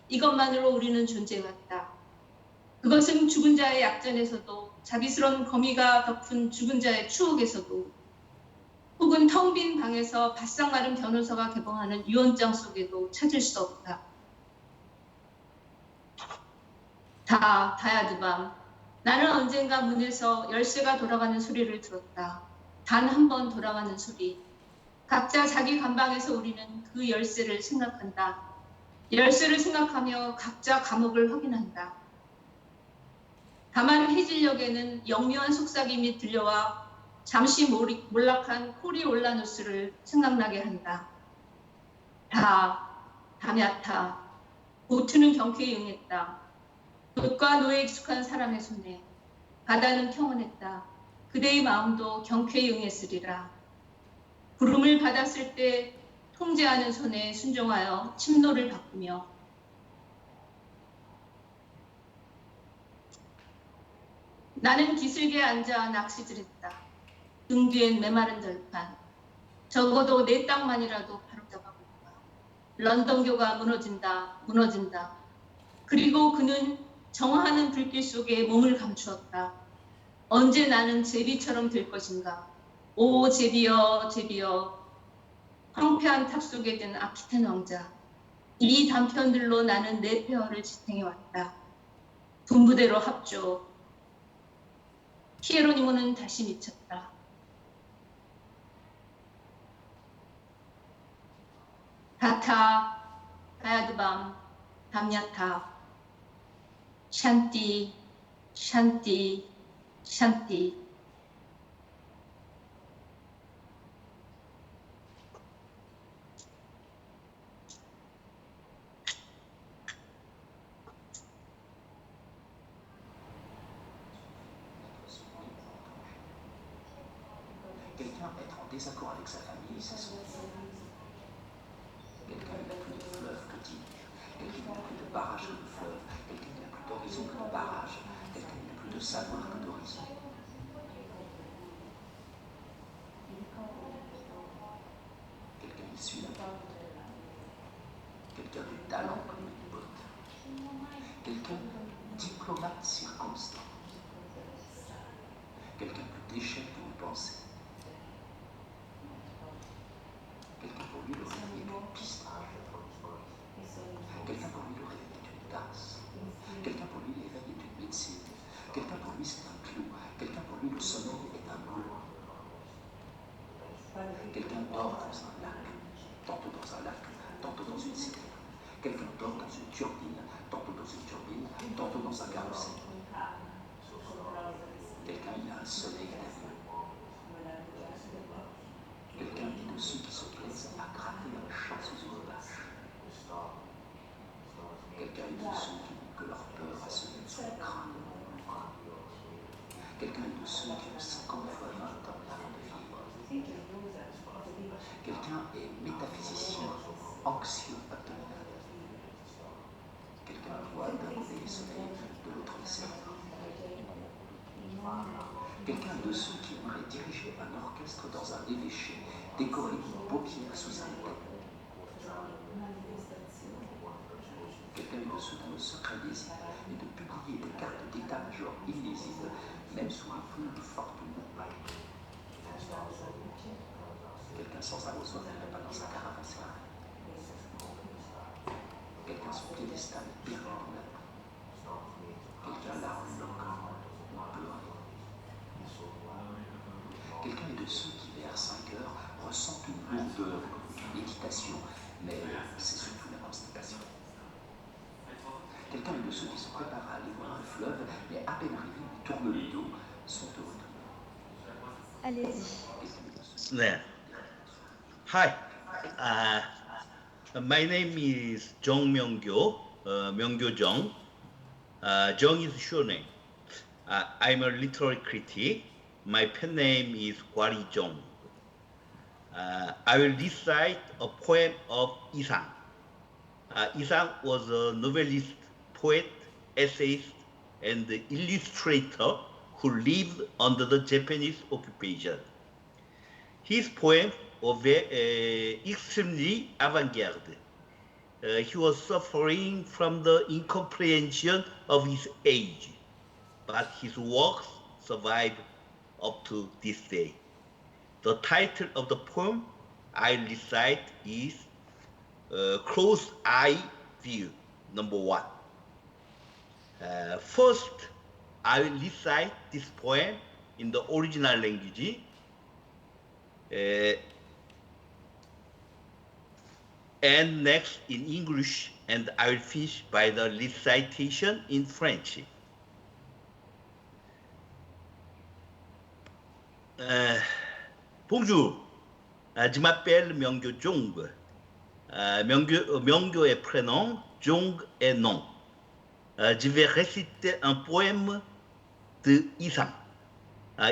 이것만으로 우리는 존재해왔다. 그것은 죽은 자의 약전에서도, 자비스러운 거미가 덮은 죽은 자의 추억에서도, 혹은 텅 빈 방에서 바싹 마른 변호사가 개봉하는 유언장 속에도 찾을 수 없다. 다야드밤. 나는 언젠가 문에서 열쇠가 돌아가는 소리를 들었다. 단 한 번 돌아가는 소리. 각자 자기 감방에서 우리는 그 열쇠를 생각한다. 열쇠를 생각하며 각자 감옥을 확인한다. 다만 해질녘에는 영묘한 속삭임이 들려와 잠시 몰락한 코리올라누스를 생각나게 한다. 다냐타. 보트는 경쾌히 응했다. 돛과 노에 익숙한 사람의 손에. 바다는 평온했다. 그대의 마음도 경쾌히 응했으리라. 구름을 받았을 때 통제하는 손에 순종하여 침노를 바꾸며 나는 기슭에 앉아 낚시질했다. 등 뒤엔 메마른 들판. 적어도 내 땅만이라도 바로잡아볼까. 런던교가 무너진다. 그리고 그는 정화하는 불길 속에 몸을 감추었다. 언제 나는 제비처럼 될 것인가. 오 제비여. 황폐한 탑 속에 든 아키텐 왕자. 이 단편들로 나는 내 폐허를 지탱해왔다. 분부대로 합조. 히에로니모는 다시 미쳤다. 다야드밤, 담야타. 샨띠. Quelqu'un être en désaccord avec sa famille, c'est son droit. Quelqu'un n'a plus de fleuve que d'île. Quelqu'un n'a plus de barrage que de fleuve. Quelqu'un n'a plus d'horizon que de barrage. Quelqu'un n'a plus de savoir que d'horizon. Quelqu'un issu d'un quelqu'un de talent comme une botte. Quelqu'un diplomate circonstant. Quelqu'un plus déchet que une pensée. Quelqu'un pour lui le réveil est une piste. Quelqu'un pour lui le réveil est une tasse. Quelqu'un pour lui l'éveil est une médecine. Quelqu'un pour lui c'est un clou. Quelqu'un pour lui le sommeil est un boulot. Quelqu'un dort dans un lac, tantôt dans un lac, tantôt dans une citerne. Quelqu'un dort dans une turbine, tantôt dans une turbine, tantôt dans un carrousel. Quelqu'un il a un soleil d'aveu. Quelqu'un est de ceux qui se plaisent à gratter un chat sous une vache. Quelqu'un est de ceux qui anxieux abdominal. Quelqu'un voit d'un côté le soleil, de l'autre les serpents. Quelqu'un de ceux qui aimerait diriger un orchestre dans un évêché, décoré d'une paupière sous un thème. Quelqu'un de ceux dont le secret désir est de publier des cartes d'état-major illisibles, même sous un fond de fortune. Quelqu'un sans un oiseau pas dans sa carapace. Quelqu'un son piédestal perdu dans la boue. Quelqu'un là en loque, ou pleuré. Quelqu'un est de ceux qui, vers 5 heures, ressentent une lourdeur, une méditation, mais c'est surtout la constipation. Quelqu'un est de ceux qui se préparent à aller voir un fleuve, mais à peine arrivés, ils tournent le dos, sont heureux. Allez-y. Hi. My name is Jong Myung-gyo, Myung-gyo Jong. Jong is surname. I'm a literary critic. My pen name is Gwari Jong. I will recite a poem of Isang. Isang was a novelist, poet, essayist, and illustrator who lived under the Japanese occupation. His poems were extremely avant-garde. He was suffering from the incomprehension of his age, but his works survive up to this day. The title of the poem I recite is Close-Eye View, number 1. First, I will recite this poem in the original language. And next in English, and I will finish by the recitation in French. Bonjour, je m'appelle Myung-gyo Jong. Myung-gyo est prénom, Jong est nom. Je vais réciter un poème de Isang.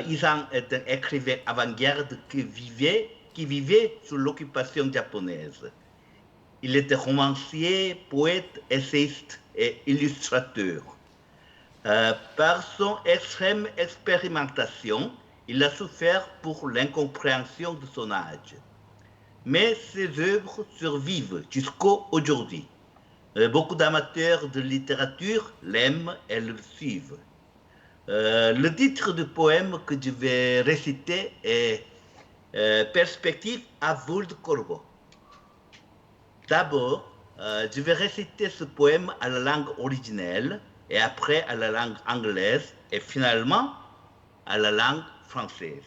Isang est un écrivain avant-garde qui vivait sous l'occupation japonaise. Il était romancier, poète, essayiste et illustrateur. Par son extrême expérimentation, il a souffert pour l'incompréhension de son âge. Mais ses œuvres survivent jusqu'à aujourd'hui. Beaucoup d'amateurs de littérature l'aiment et le suivent. Le titre du poème que je vais réciter est Perspective à vol de corbeau. D'abord, je vais réciter ce poème à la langue originelle et après à la langue anglaise et finalement à la langue française.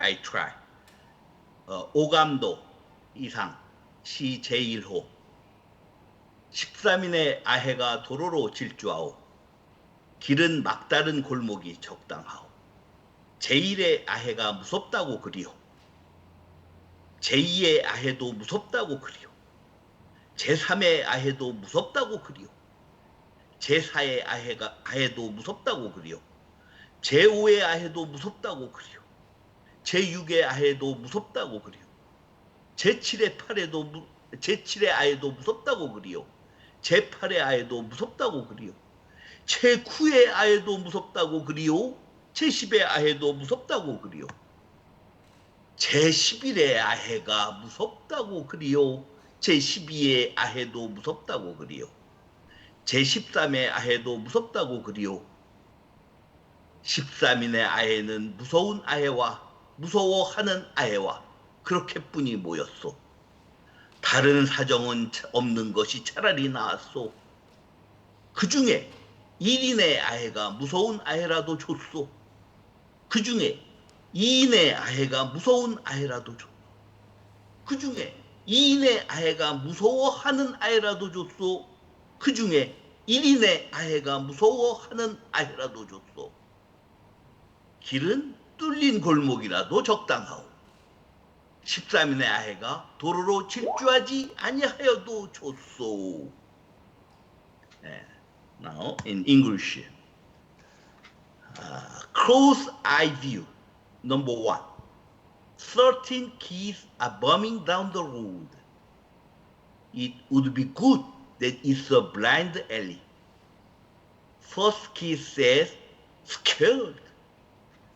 I try. 오감도 이상 시 제1호 13인의 아해가 도로로 질주하오. 길은 막다른 골목이 적당하오. 제1의 아해가 무섭다고 그리오. 제2의 아해도 무섭다고 그리오. 제3의 아해도 무섭다고 그리오. 제4의 아해도 무섭다고 그리오. 제5의 아해도 무섭다고 그리오. 제6의 아해도 무섭다고 그리오. 제7의 아해도 무섭다고 그리오. 제8의 아해도 무섭다고 그리오. 제9의 아해도 무섭다고 그리오. 제10의 아해도 무섭다고 그리오. 제11의 아해가 무섭다고 그리오. 제12의 아해도 무섭다고 그리오. 제13의 아해도 무섭다고 그리오. 13인의 아해는 무서운 아해와 무서워하는 아해와 그렇게뿐이 모였소. 다른 사정은 없는 것이 차라리 나았소. 그 중에 1인의 아해가 무서운 아해라도 줬소. 그 중에 2인의 아해가 무서운 아해라도 줬소. 그 중에 2인의 아해가 무서워하는 아해라도 줬소. 그 중에 1인의 아해가 무서워하는 아해라도 줬소. 길은 뚫린 골목이라도 적당하오. 13인의 아해가 도로로 질주하지 아니하여도 좋소. Now in English, close eye view, number 1. 13 kids are bombing down the road. It would be good that it's a blind alley. First kid says, scared.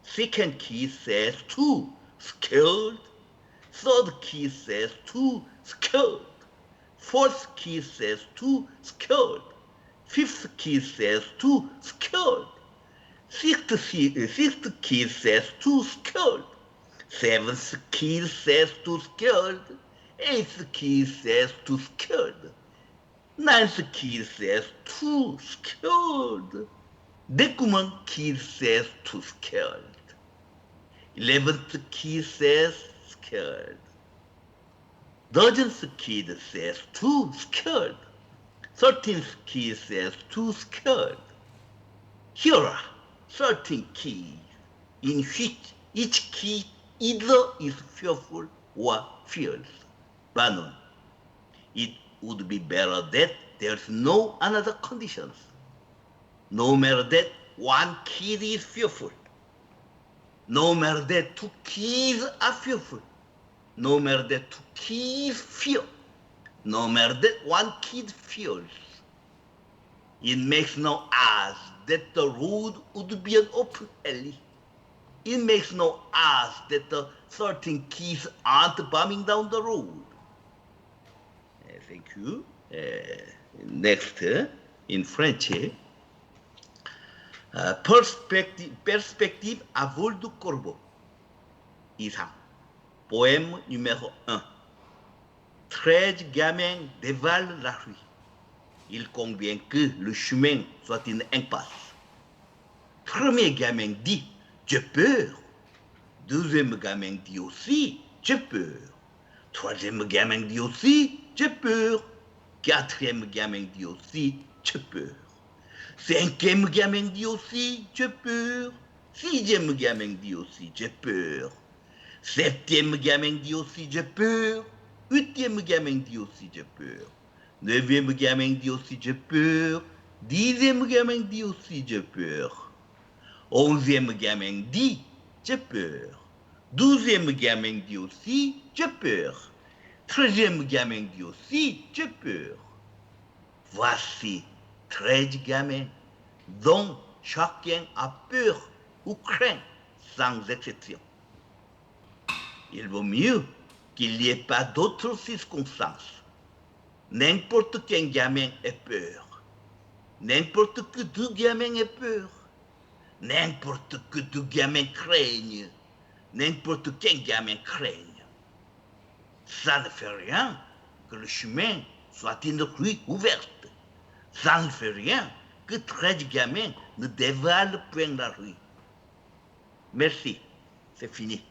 Second kid says, too, scared. Third kid says, too, scared. Fourth kid says, too, scared. Fifth kid says, too, scared. Sixth kid says, too, scared. Seventh kid says, too, scared. Eighth kid says, too, scared. Ninth kid says, too, scared. Decimate kid says, too, scared. 11th kid says, scared. 13th kid says, too scared. 13th kid says, too scared. Here are 13 keys in which each key either is fearful or fears. Bannon, it would be better that there's no another conditions. No matter that one kid is fearful. No matter that two kids are fearful. No matter that two kids fear. No matter that one kid fears. It makes no odds that the road would be an open alley. It makes no odds that the 13 kids aren't bombing down the road. Thank you. Next, in French. Perspective à vol de corbeau. Isan. Poème numéro 1. 13 gamins dévalent la rue. Il convient que le chemin soit une impasse. Premier gamin dit « J'ai peur ». Deuxième gamin dit aussi « J'ai peur ». Troisième gamin dit aussi « J'ai peur ». Quatrième gamin dit aussi « J'ai peur ». Cinquième gamin dit aussi « J'ai peur ». Sixième gamin dit aussi « J'ai peur ». Septième gamin dit aussi « J'ai peur ». Huitième gamin dit aussi « J'ai peur ». Neuvième gamin dit aussi « J'ai peur ». Dixième gamin dit aussi « J'ai peur ». Onzième gamin dit « J'ai peur ». Douzième gamin dit aussi « J'ai peur ». Treizième gamin dit aussi « J'ai peur ». Voici 13 gamins dont chacun a peur ou craint sans exception. Il vaut mieux qu'il n'y ait pas d'autres circonstances. N'importe quel gamin ait peur. N'importe que deux gamins aient peur. N'importe que deux gamins craignent. N'importe quel gamin craigne. Ça ne fait rien que le chemin soit une rue ouverte. Ça ne fait rien que 13 gamins ne dévalent point la rue. Merci, c'est fini.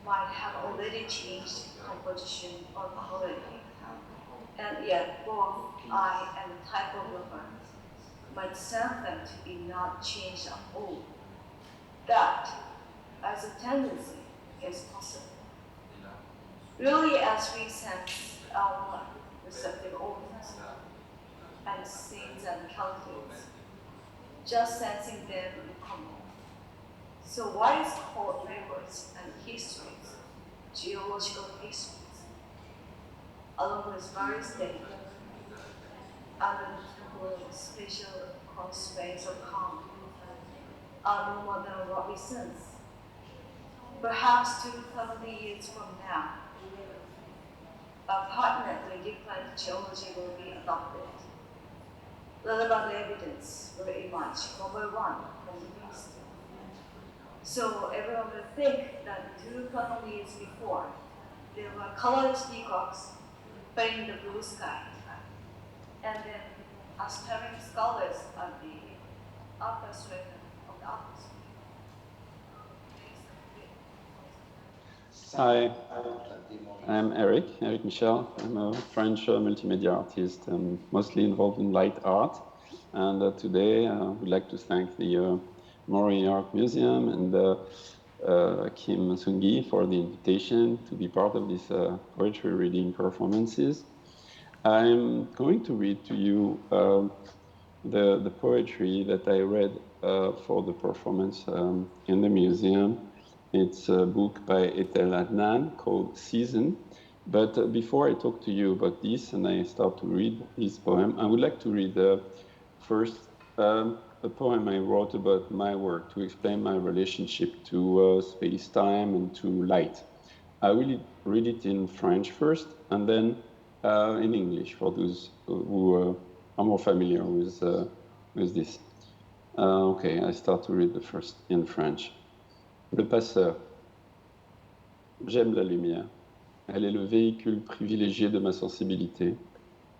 Might have already changed composition or quality, and yet both I and the type of lover might send them to be not changed at all. That, as a tendency, is possible. Really, as we sense our receptive organs and scenes and calculates, just sensing them in common. So what is called rivers and histories, geological histories, along with various data, under the spatial constraints of calm, are no more than what we sense. Perhaps 2,000 years from now, a permanently different geology will be adopted. Relevant evidence will emerge one by one from the east. So everyone will think that 2,000 years before, there were colorless peacocks playing the blue sky. And then aspiring scholars at the upper strata of the atmosphere. Hi, I'm Eric Michel. I'm a French multimedia artist, mostly involved in light art. And today I would like to thank the Mori Art Museum and Kim Soun-Gui for the invitation to be part of these poetry reading performances. I'm going to read to you the poetry that I read for the performance in the museum. It's a book by Etel Adnan called Season. But before I talk to you about this and I start to read this poem, I would like to read first a poem I wrote about my work to explain my relationship to space-time and to light. I will read it in French first and then in English for those who are more familiar with this. Okay, I start to read the first in French. Le passeur. J'aime la lumière. Elle est le véhicule privilégié de ma sensibilité,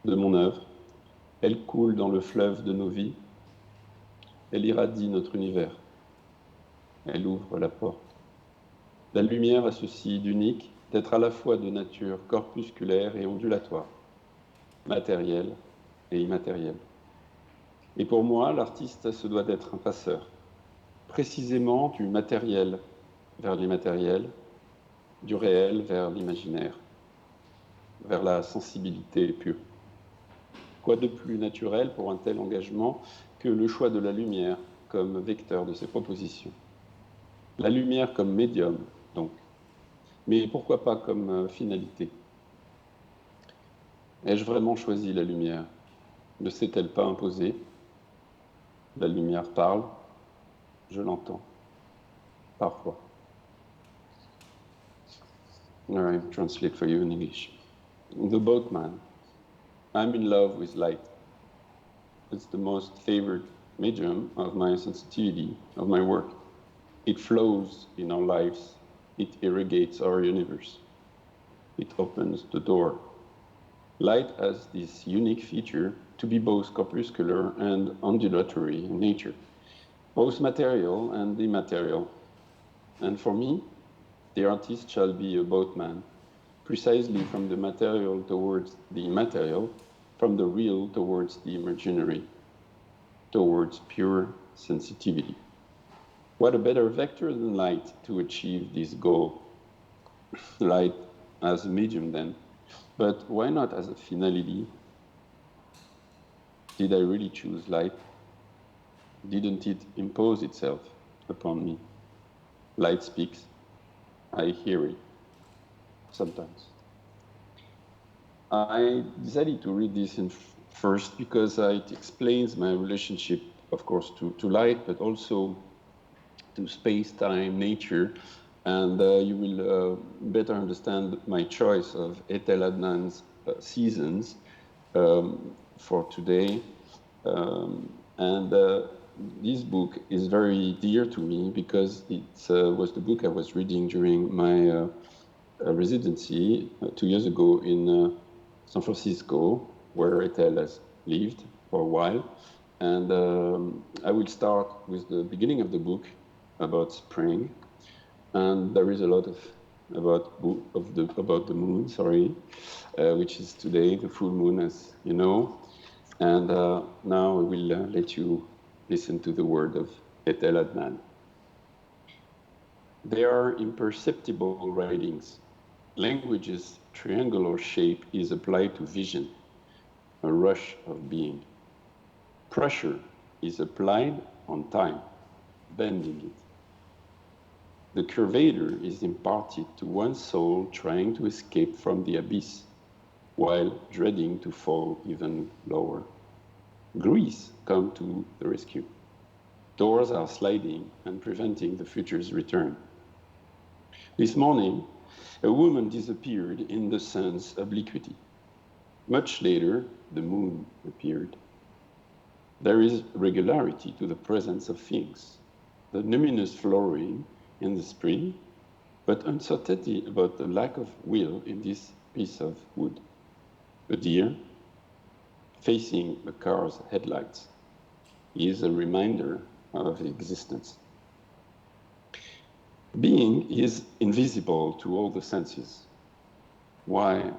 de mon œuvre. Elle coule dans le fleuve de nos vies. Elle irradie notre univers. Elle ouvre la porte. La lumière a ceci d'unique d'être à la fois de nature corpusculaire et ondulatoire, matérielle et immatérielle. Et pour moi, l'artiste se doit d'être un passeur, précisément du matériel vers l'immatériel, du réel vers l'imaginaire, vers la sensibilité pure. Quoi de plus naturel pour un tel engagement que le choix de la lumière comme vecteur de ses propositions. La lumière comme médium, donc. Mais pourquoi pas comme finalité? Ai-je vraiment choisi la lumière? Ne s'est-elle pas imposée? La lumière parle, je l'entends, parfois. All right, translate for you in English. The boatman. I'm in love with light. It's the most favored medium of my sensitivity, of my work. It flows in our lives. It irrigates our universe. It opens the door. Light has this unique feature to be both corpuscular and undulatory in nature, both material and immaterial. And for me, the artist shall be a boatman, precisely from the material towards the immaterial, from the real towards the imaginary, towards pure sensitivity. What a better vector than light to achieve this goal? Light as a medium then, but why not as a finality? Did I really choose light? Didn't it impose itself upon me? Light speaks, I hear it, sometimes. I decided to read this in first because it explains my relationship, of course, to light, but also to space-time, nature, and you will better understand my choice of Etel Adnan's Seasons for today. This book is very dear to me because it was the book I was reading during my residency 2 years ago in San Francisco, where Etel has lived for a while. And I will start with the beginning of the book about spring. And there is a lot about the moon, which is today the full moon, as you know. And now I will let you listen to the word of Etel Adnan. They are imperceptible writings. Language's triangular shape is applied to vision, a rush of being. Pressure is applied on time, bending it. The curvature is imparted to one soul trying to escape from the abyss, while dreading to fall even lower. Greece come to the rescue. Doors are sliding and preventing the future's return. This morning, a woman disappeared in the sun's obliquity. Much later, the moon appeared. There is regularity to the presence of things, the luminous flowering in the spring, but uncertainty about the lack of will in this piece of wood. A deer, facing a car's headlights, is a reminder of existence. Being is invisible to all the senses. Why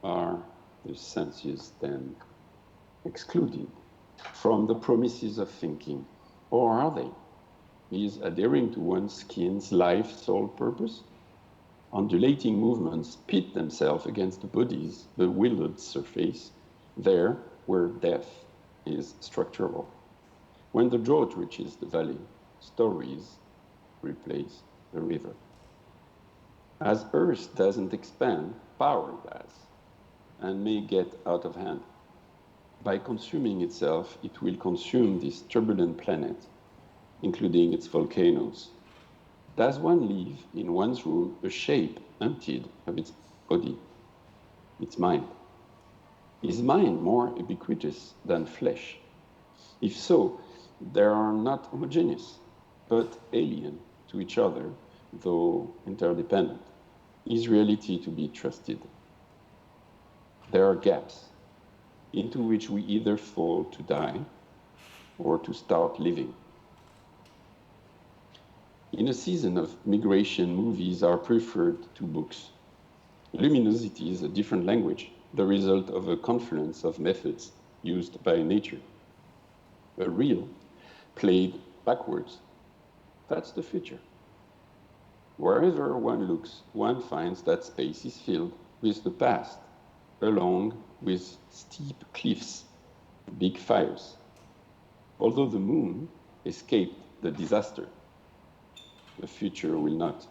are the senses then excluded from the promises of thinking? Or are they? is adhering to one's skin's life sole purpose. Undulating movements pit themselves against the body's bewildered surface, there where death is structural. When the drought reaches the valley, stories replace the river. As Earth doesn't expand, power does, and may get out of hand. By consuming itself, it will consume this turbulent planet, including its volcanoes. Does one leave in one's room a shape emptied of its body, its mind? Is mind more ubiquitous than flesh? If so, they are not homogeneous, but alien to each other, though interdependent. Is reality to be trusted? There are gaps into which we either fall to die or to start living. In a season of migration, movies are preferred to books. Luminosity is a different language, the result of a confluence of methods used by nature. A reel played backwards, that's the future. Wherever one looks, one finds that space is filled with the past, along with steep cliffs, big fires. Although the moon escaped the disaster, the future will not.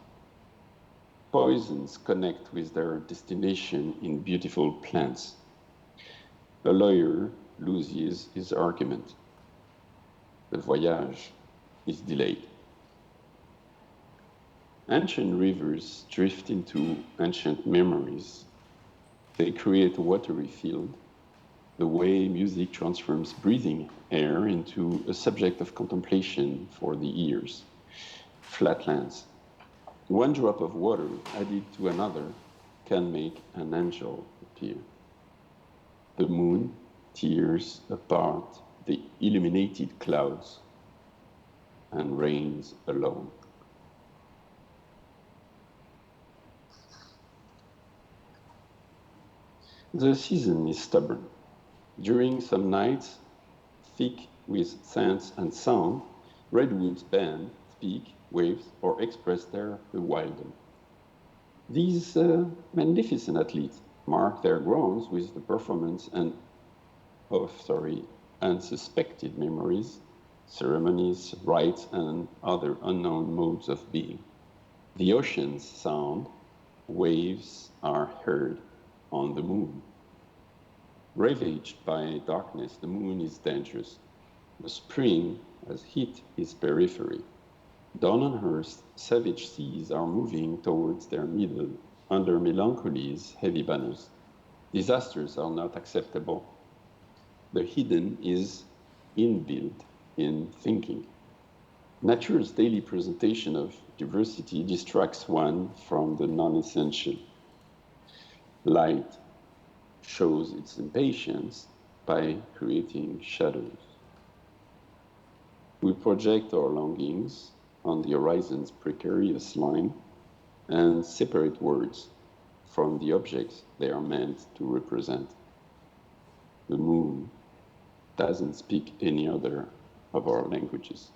Poisons connect with their destination in beautiful plants. A lawyer loses his argument. The voyage is delayed. Ancient rivers drift into ancient memories. They create a watery field, the way music transforms breathing air into a subject of contemplation for the ears. Flatlands. One drop of water added to another can make an angel appear. The moon tears apart the illuminated clouds and reigns alone. The season is stubborn. During some nights, thick with scents and sound, redwoods bend, speak, wave, or express their bewilderment. These magnificent athletes mark their grounds with the performance and unsuspected memories, ceremonies, rites, and other unknown modes of being. The ocean's sound, waves are heard on the moon. Ravaged by darkness, the moon is dangerous. The spring has hit its periphery. Dawn on earth, savage seas are moving towards their middle under melancholy's heavy banners. Disasters are not acceptable. The hidden is inbuilt in thinking. Nature's daily presentation of diversity distracts one from the non-essential. Light shows its impatience by creating shadows. We project our longings on the horizon's precarious line and separate words from the objects they are meant to represent. The moon doesn't speak any other of our languages.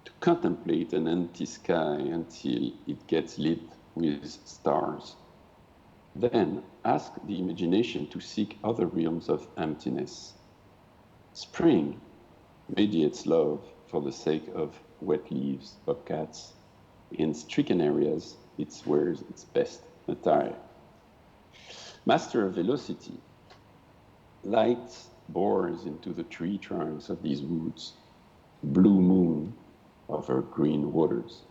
To contemplate an empty sky until it gets lit with stars. Then ask the imagination to seek other realms of emptiness. Spring mediates love for the sake of wet leaves, bobcats. In stricken areas, it wears its best attire. Master of velocity, light bores into the tree trunks of these woods, blue moon over green waters.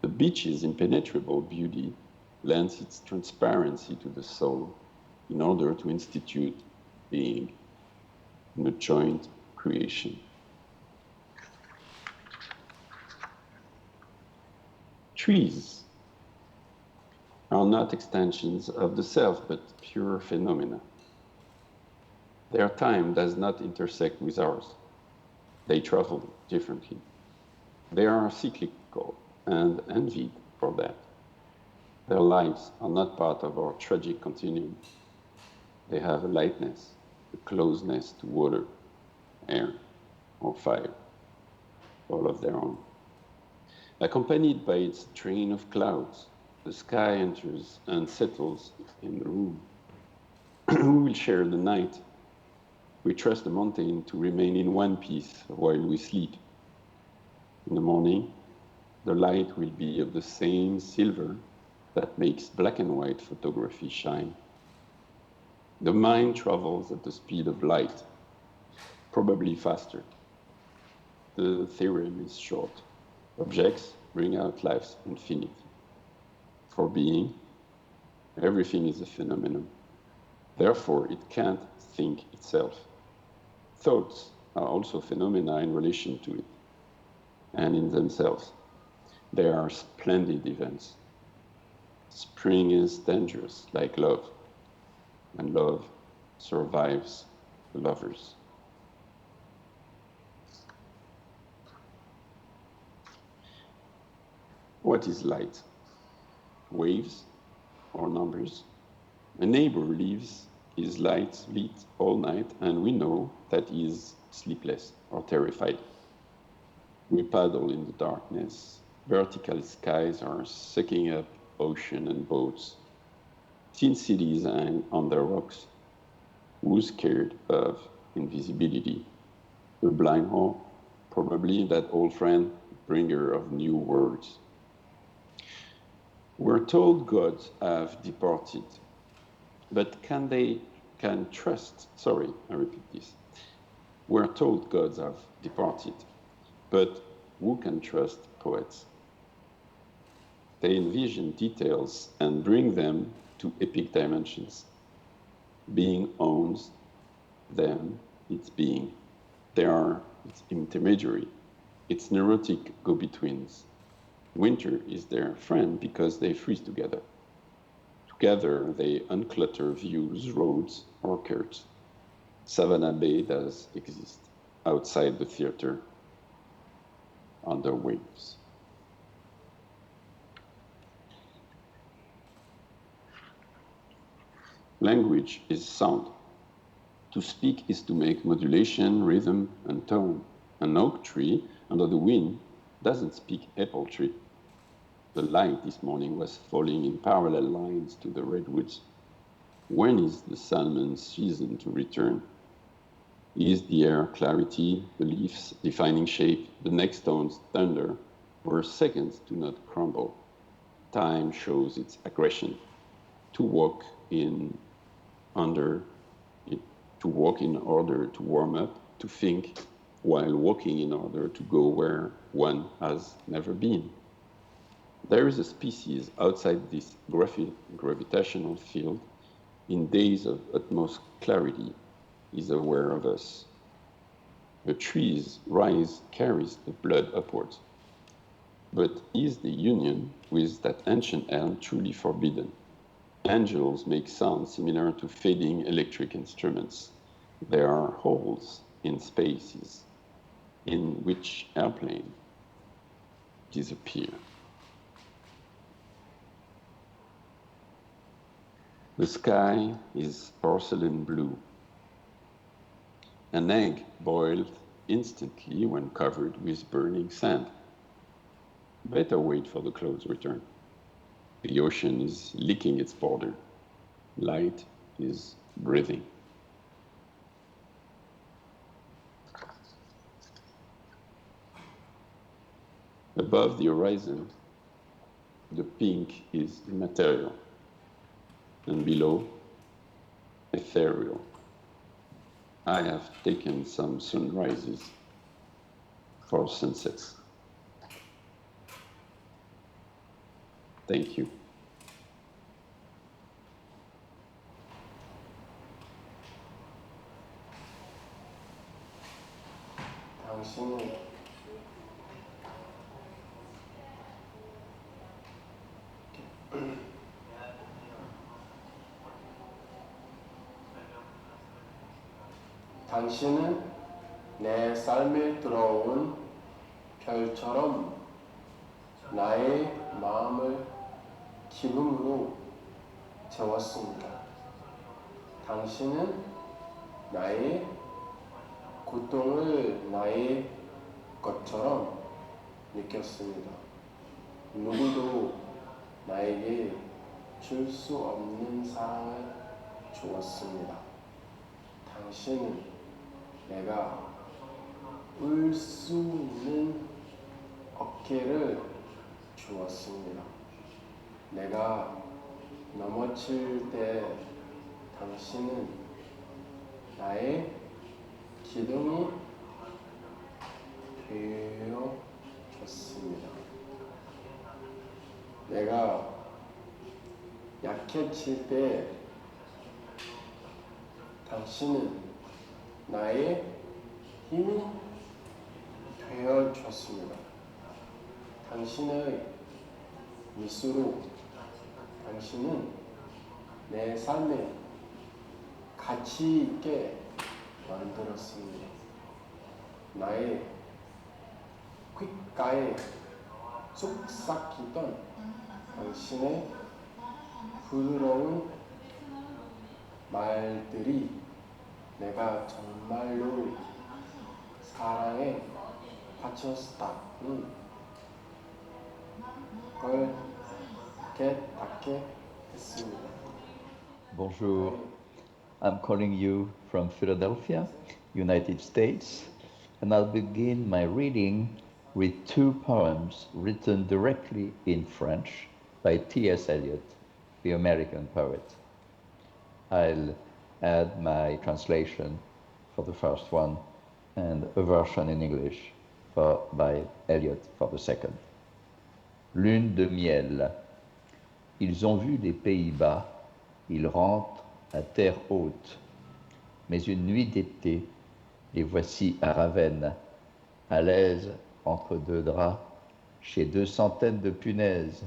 The beach's impenetrable beauty lends its transparency to the soul in order to institute being in a joint creation. Trees are not extensions of the self, but pure phenomena. Their time does not intersect with ours. They travel differently. They are cyclical and envied for that. Their lives are not part of our tragic continuum. They have a lightness, a closeness to water, air, or 5, all of their own. Accompanied by its train of clouds, the sky enters and settles in the room. Who will share the night? We trust the mountain to remain in one piece while we sleep. In the morning, the light will be of the same silver that makes black and white photography shine. The mind travels at the speed of light, probably faster. The theorem is short. Objects bring out life's infinity. For being, everything is a phenomenon. Therefore, it can't think itself. Thoughts are also phenomena in relation to it, and in themselves. They are splendid events. Spring is dangerous, like love, and love survives the lovers. What is light? Waves or numbers? A neighbor leaves his light lit all night, and we know that he is sleepless or terrified. We paddle in the darkness. Vertical skies are sucking up ocean and boats. Tin cities hang on their rocks. Who's scared of invisibility? The blind hole? Probably that old friend, bringer of new words. We're told gods have departed, but can trust, sorry, I repeat this. We're told gods have departed, but who can trust poets? They envision details and bring them to epic dimensions. Being owns them, its being. They are its intermediary, its neurotic go-betweens. Winter is their friend because they freeze together. Together, they unclutter views, roads, or curves. Savannah Bay does exist, outside the theater, under waves. Language is sound. To speak is to make modulation, rhythm, and tone. An oak tree under the wind doesn't speak apple tree. The light this morning was falling in parallel lines to the redwoods. When is the salmon's season to return? Is the air clarity, the leaves defining shape, the next stone's thunder, where seconds do not crumble? Time shows its aggression. To walk in order to warm up, to think while walking in order to go where one has never been. There is a species outside this gravitational field, in days of utmost clarity, is aware of us. The tree's rise carries the blood upwards. But is the union with that ancient elm truly forbidden? Angels make sounds similar to fading electric instruments. There are holes in spaces in which airplanes disappear. The sky is porcelain blue. An egg boiled instantly when covered with burning sand. Better wait for the clouds' return. The ocean is licking its border. Light is breathing. Above the horizon, the pink is immaterial, and below, ethereal. I have taken some sunrises for sunsets. Thank you. 당신은 내 삶에 들어온 별처럼 나의 마음을 기쁨으로 채웠습니다. 당신은 나의 고통을 나의 것처럼 느꼈습니다. 누구도 나에게 줄 수 없는 사랑을 주었습니다. 당신은 내가 울 수 있는 어깨를 주었습니다. 내가 넘어질 때 당신은 나의 기둥이 되어 줬습니다. 내가 약해질 때 당신은 나의 힘이 되어 줬습니다. 당신의 미소로 당신은 내 삶에 가치 있게 만들었습니다. 나의 귓가에 속삭이던 당신의 부드러운 말들이 내가 정말로 사랑에 빠졌다는 걸 깨닫게 했습니다. Bonjour, I'm calling you from Philadelphia, United States, and I'll begin my reading with two poems written directly in French by T.S. Eliot, the American poet. I'll add my translation for the first one and a version in English by Eliot for the second. Lune de miel. Ils ont vu les Pays-Bas, ils rentrent à terre haute. Mais une nuit d'été, les voici à Ravenne, à l'aise entre deux draps, chez 200 de punaises.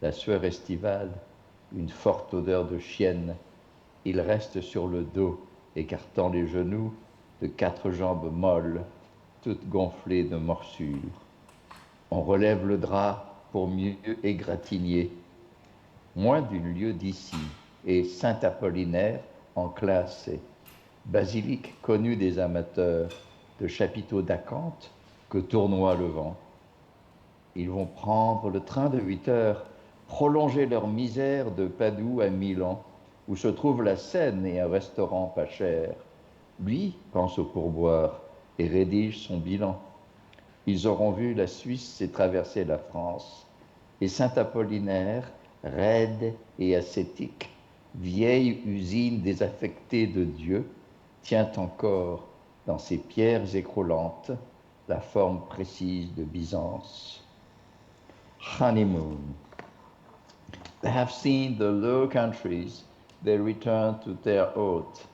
La sueur estivale, une forte odeur de chienne. Ils restent sur le dos, écartant les genoux de 4 jambes molles, toutes gonflées de morsures. On relève le drap pour mieux égratigner. Moins d'une lieue d'ici, et Saint-Apollinaire enclassé, basilique connu des amateurs, de chapiteaux d'acanthe que tournoie le vent. Ils vont prendre le train de 8 heures, prolonger leur misère de Padoue à Milan, où se trouve la Seine et un restaurant pas cher. Lui pense au pourboire et rédige son bilan. Ils auront vu la Suisse et traversé la France. Et Saint-Apollinaire, raide et ascétique, vieille usine désaffectée de Dieu, tient encore dans ses pierres écroulantes la forme précise de Byzance. Honeymoon. They have seen the Low Countries, they return to Terre Haute.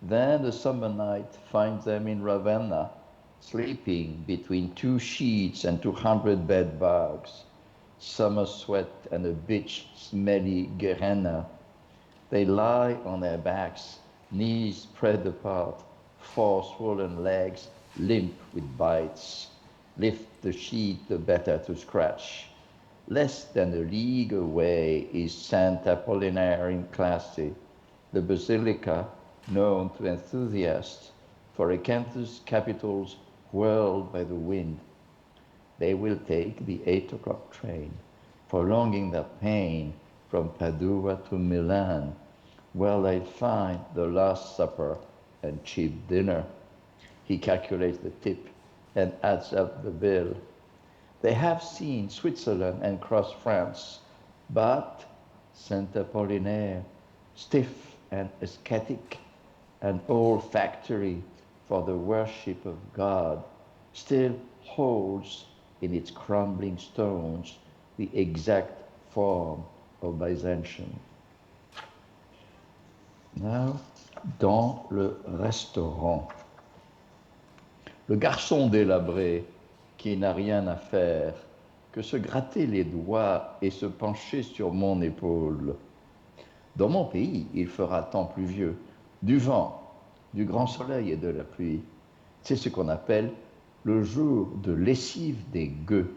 Then the summer night finds them in Ravenna, sleeping between 2 sheets and 200 bed bugs. Summer sweat and a bitch-smelly Gehenna. They lie on their backs, knees spread apart, 4 swollen legs limp with bites. Lift the sheet the better to scratch. Less than a league away is Saint Apollinaire in Classy, the basilica known to enthusiasts for Acanthus capitals whirled by the wind. They will take the 8 o'clock train, prolonging their pain from Padua to Milan, where they'll find the Last Supper and cheap dinner. He calculates the tip and adds up the bill. They have seen Switzerland and crossed France, but Saint Apollinaire, stiff and ascetic, an old factory for the worship of God, still holds in its crumbling stones the exact form of Byzantium. Now, dans le restaurant. Le garçon délabré qui n'a rien à faire que se gratter les doigts et se pencher sur mon épaule. Dans mon pays, il fera temps pluvieux, du vent, du grand soleil et de la pluie. C'est ce qu'on appelle le jour de lessive des gueux.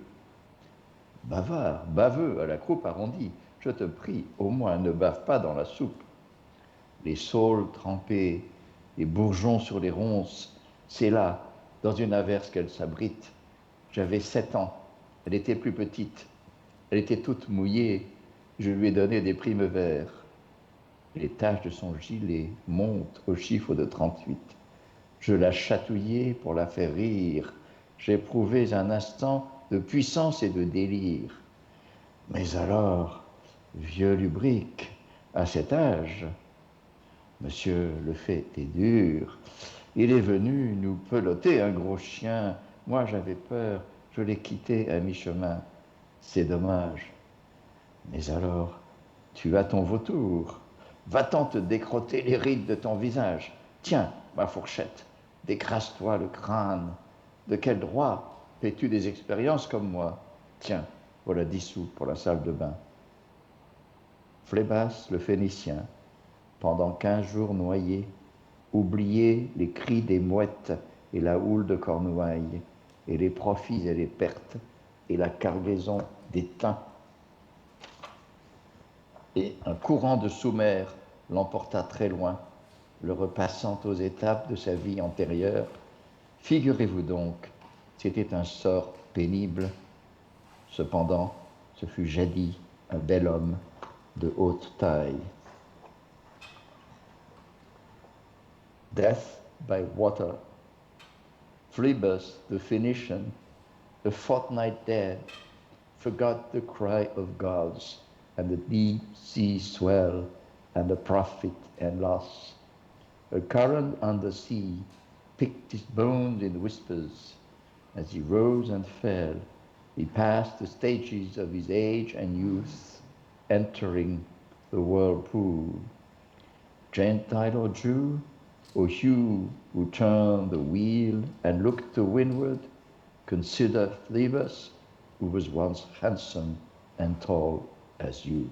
Bavard, baveux, à la croupe arrondie, je te prie, au moins ne bave pas dans la soupe. Les saules trempés, les bourgeons sur les ronces, C'est là, dans une averse qu'elle s'abrite. J'avais 7 ans. Elle était plus petite. Elle était toute mouillée. Je lui ai donné des primes verts. Les taches de son gilet montent au chiffre de 38. Je la chatouillais pour la faire rire. J'éprouvais un instant de puissance et de délire. Mais alors, vieux lubrique, à cet âge, monsieur, le fait est dur. Il est venu nous peloter un gros chien. Moi, j'avais peur. Je l'ai quitté à mi-chemin. C'est dommage. Mais alors, tu as ton vautour. Va-t'en te décrotter les rides de ton visage. Tiens, ma fourchette, décrase-toi le crâne. De quel droit fais-tu des expériences comme moi? Tiens, voilà 10 sous pour la salle de bain. Flébas le Phénicien, pendant 15 jours noyé, oublié les cris des mouettes et la houle de Cornouailles, et les profits et les pertes, et la cargaison des thym. Et un courant de sous-mer l'emporta très loin, le repassant aux étapes de sa vie antérieure. Figurez-vous donc, c'était un sort pénible. Cependant, ce fut jadis un bel homme de haute taille. Death by water. Phlebas the Phoenician, a fortnight dead, forgot the cry of gods and the deep sea swell and the profit and loss. A current on the sea picked his bones in whispers. As he rose and fell, he passed the stages of his age and youth, entering the whirlpool. Gentile or Jew, or you who turned the wheel and looked to windward, consider Phlebas, who was once handsome and tall as you.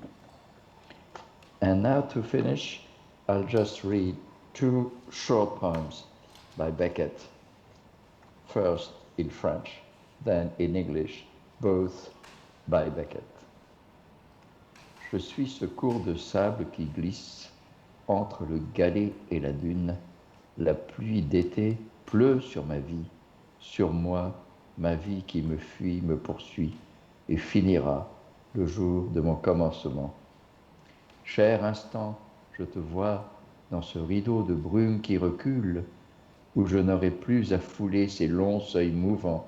And now to finish, I'll just read 2 short poems by Beckett. First in French, then in English, both by Beckett. Je suis ce cours de sable qui glisse entre le galet et la dune. La pluie d'été pleut sur ma vie, sur moi, ma vie qui me fuit, me poursuit et finira le jour de mon commencement. Cher instant, je te vois dans ce rideau de brume qui recule, où je n'aurai plus à fouler ces longs seuils mouvants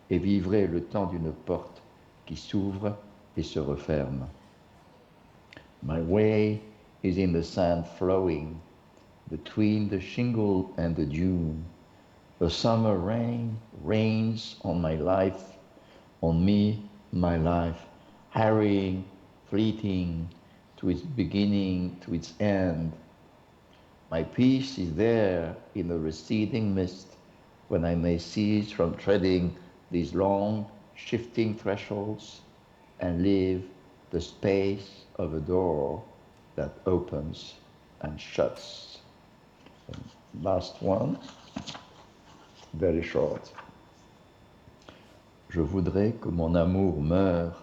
et vivrai le temps d'une porte qui s'ouvre et se referme. My way is in the sand flowing between the shingle and the dune. The summer rain rains on my life, on me, my life, hurrying, fleeting, to its beginning, to its end. My peace is there in the receding mist, when I may cease from treading these long, shifting thresholds and leave the space of a door that opens and shuts. And last one, very short. Je voudrais que mon amour meure,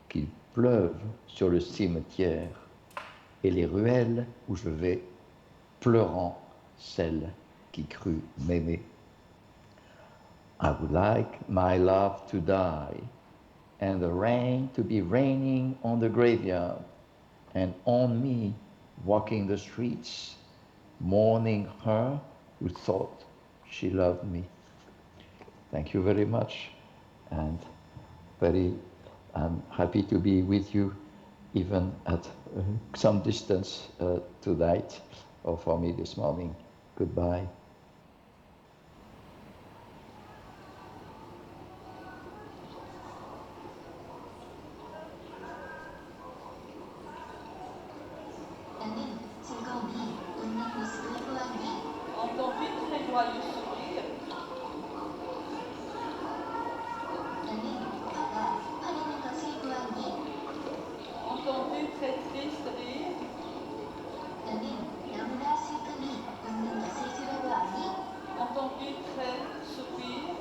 qu'il pleuve sur le cimetière et les ruelles où je vais, pleurant celle qui crut m'aimer. I would like my love to die and the rain to be raining on the graveyard and on me walking the streets, mourning her who thought she loved me. Thank you very much, and I'm happy to be with you even at some distance tonight, or for me this morning. Goodbye. 나는 즐거움이 웃는 모습을 보았네. Ton fils très joyeux sourire. 나는 화가 화내는 것을 보았네. Entendu très triste rire. 나는 너무나 슬픔이 웃는 것을 들어보았네. Entendu très soupir.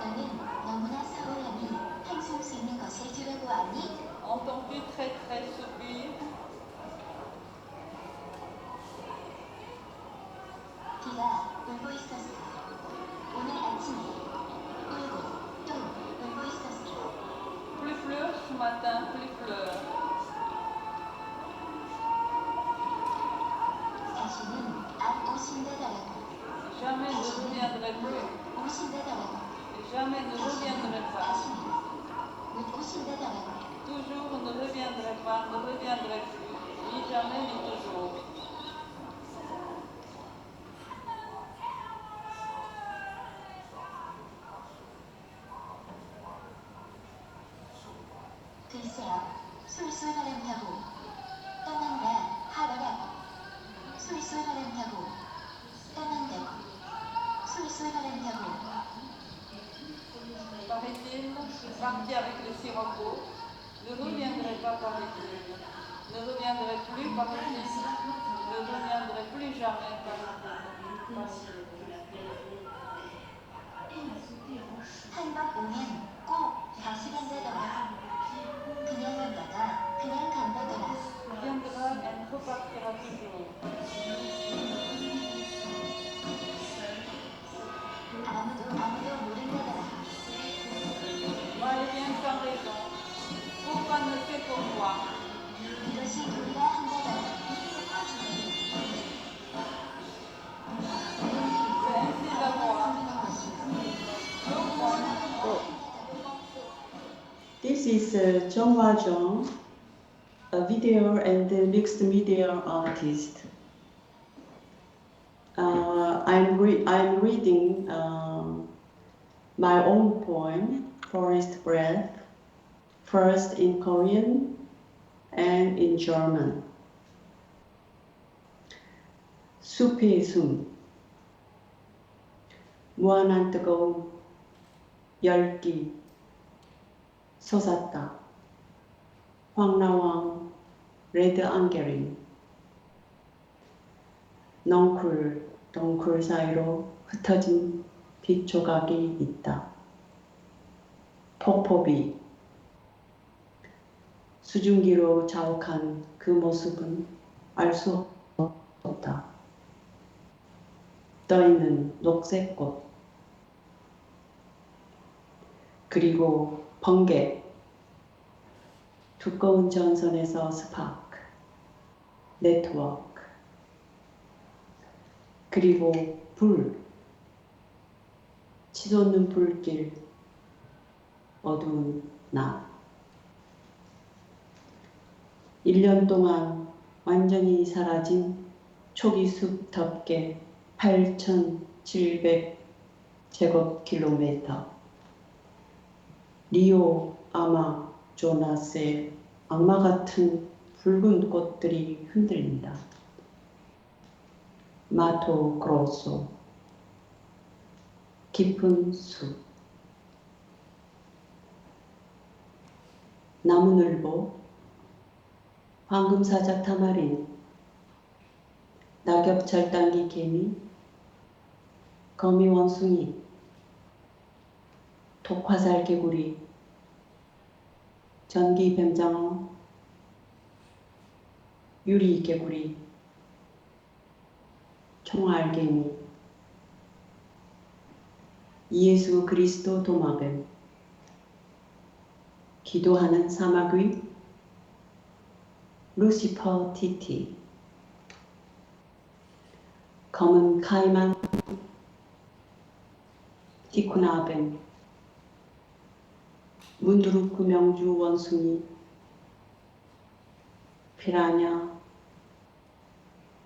나는 너무나 서운함이 한숨 쉬는 것을 들어보았네. Entendu très très soupir. 울고 있었어. 오늘 아침에 울고 또 울고 있었어. Plus fleur, ce matin, plus fleur. 다시는 안 오신다더라고. Jamais ne reviendrai plus. 오신다더라고. Jamais ne reviendrai pas. 다시는 못 오신다더라고. Toujours ne reviendrai pas, ne reviendrai plus. Ni jamais, ni toujours. 글쎄요, 술술바람 타고 떠난다 하더라고. 술술바람 타고 떠난다고. 술술바람 타고. Paraît-il, parti avec le sirocco, ne reviendrai pas, paraît-il. Ne reviendrai plus, paraît-il. Ne reviendrai plus jamais, paraît-il. 한 번 오면 꼭 다시 간다더라. 그냥 왔다가 그냥 간다더라. Viendra et repartira toujours. 아무도 모른다더라. Va-et-vient sans raison. Pourquoi ne sait pourquoi? 이것이 우리가 한다더라. C'est ainsi la voie. This is Jung Hwa-jung, a video and mixed media artist. I'm reading my own poem, Forest Breath, first in Korean and in German. 숲의 숨, 무한한 뜨거움, 열기, 솟았다. 황라왕, 레드 앙게린. 넝쿨, 덩쿨 사이로 흩어진 빛 조각이 있다. 폭포비. 수증기로 자욱한 그 모습은 알 수 없다. 떠있는 녹색 꽃. 그리고 번개. 두꺼운 전선에서 스파크. 네트워크. 그리고 불. 치솟는 불길. 어두운 낮. 1년 동안 완전히 사라진 초기 숲 덮개 8,700 제곱킬로미터. 리오 아마조나스의 악마 같은 붉은 꽃들이 흔들린다. 마토 그로소. 깊은 숲. 나무늘보. 황금사자 타마린. 낙엽 절단기 개미. 거미 원숭이. 독화살 개구리. 전기 뱀장어. 유리 개구리. 총알개미. 예수 그리스도 도마뱀. 기도하는 사마귀. 루시퍼 티티. 검은 카이만. 티쿠나뱀. 문두루크 명주 원숭이. 피라냐.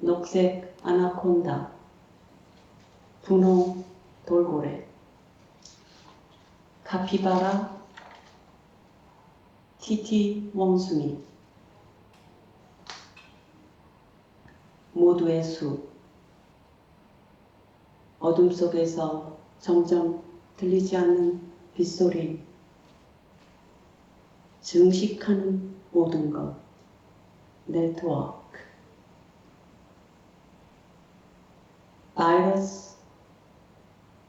녹색 아나콘다. 분홍 돌고래. 카피바라. 티티 원숭이. 모두의 숲. 어둠 속에서 점점 들리지 않는 빗소리. 증식하는 모든 것. 네트워크. 바이러스.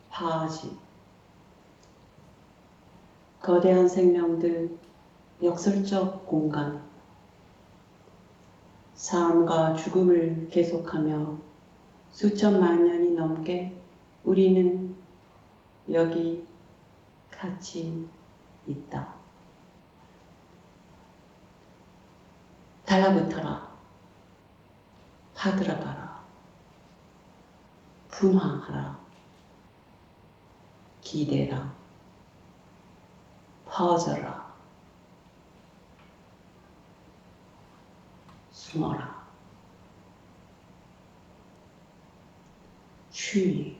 파지. 거대한 생명들. 역설적 공간. 삶과 죽음을 계속하며 수천만 년이 넘게 우리는 여기 같이 있다. 달라붙어라. 파들어가라. 분화하라. 기대라. 퍼져라. 숨어라. 쉬.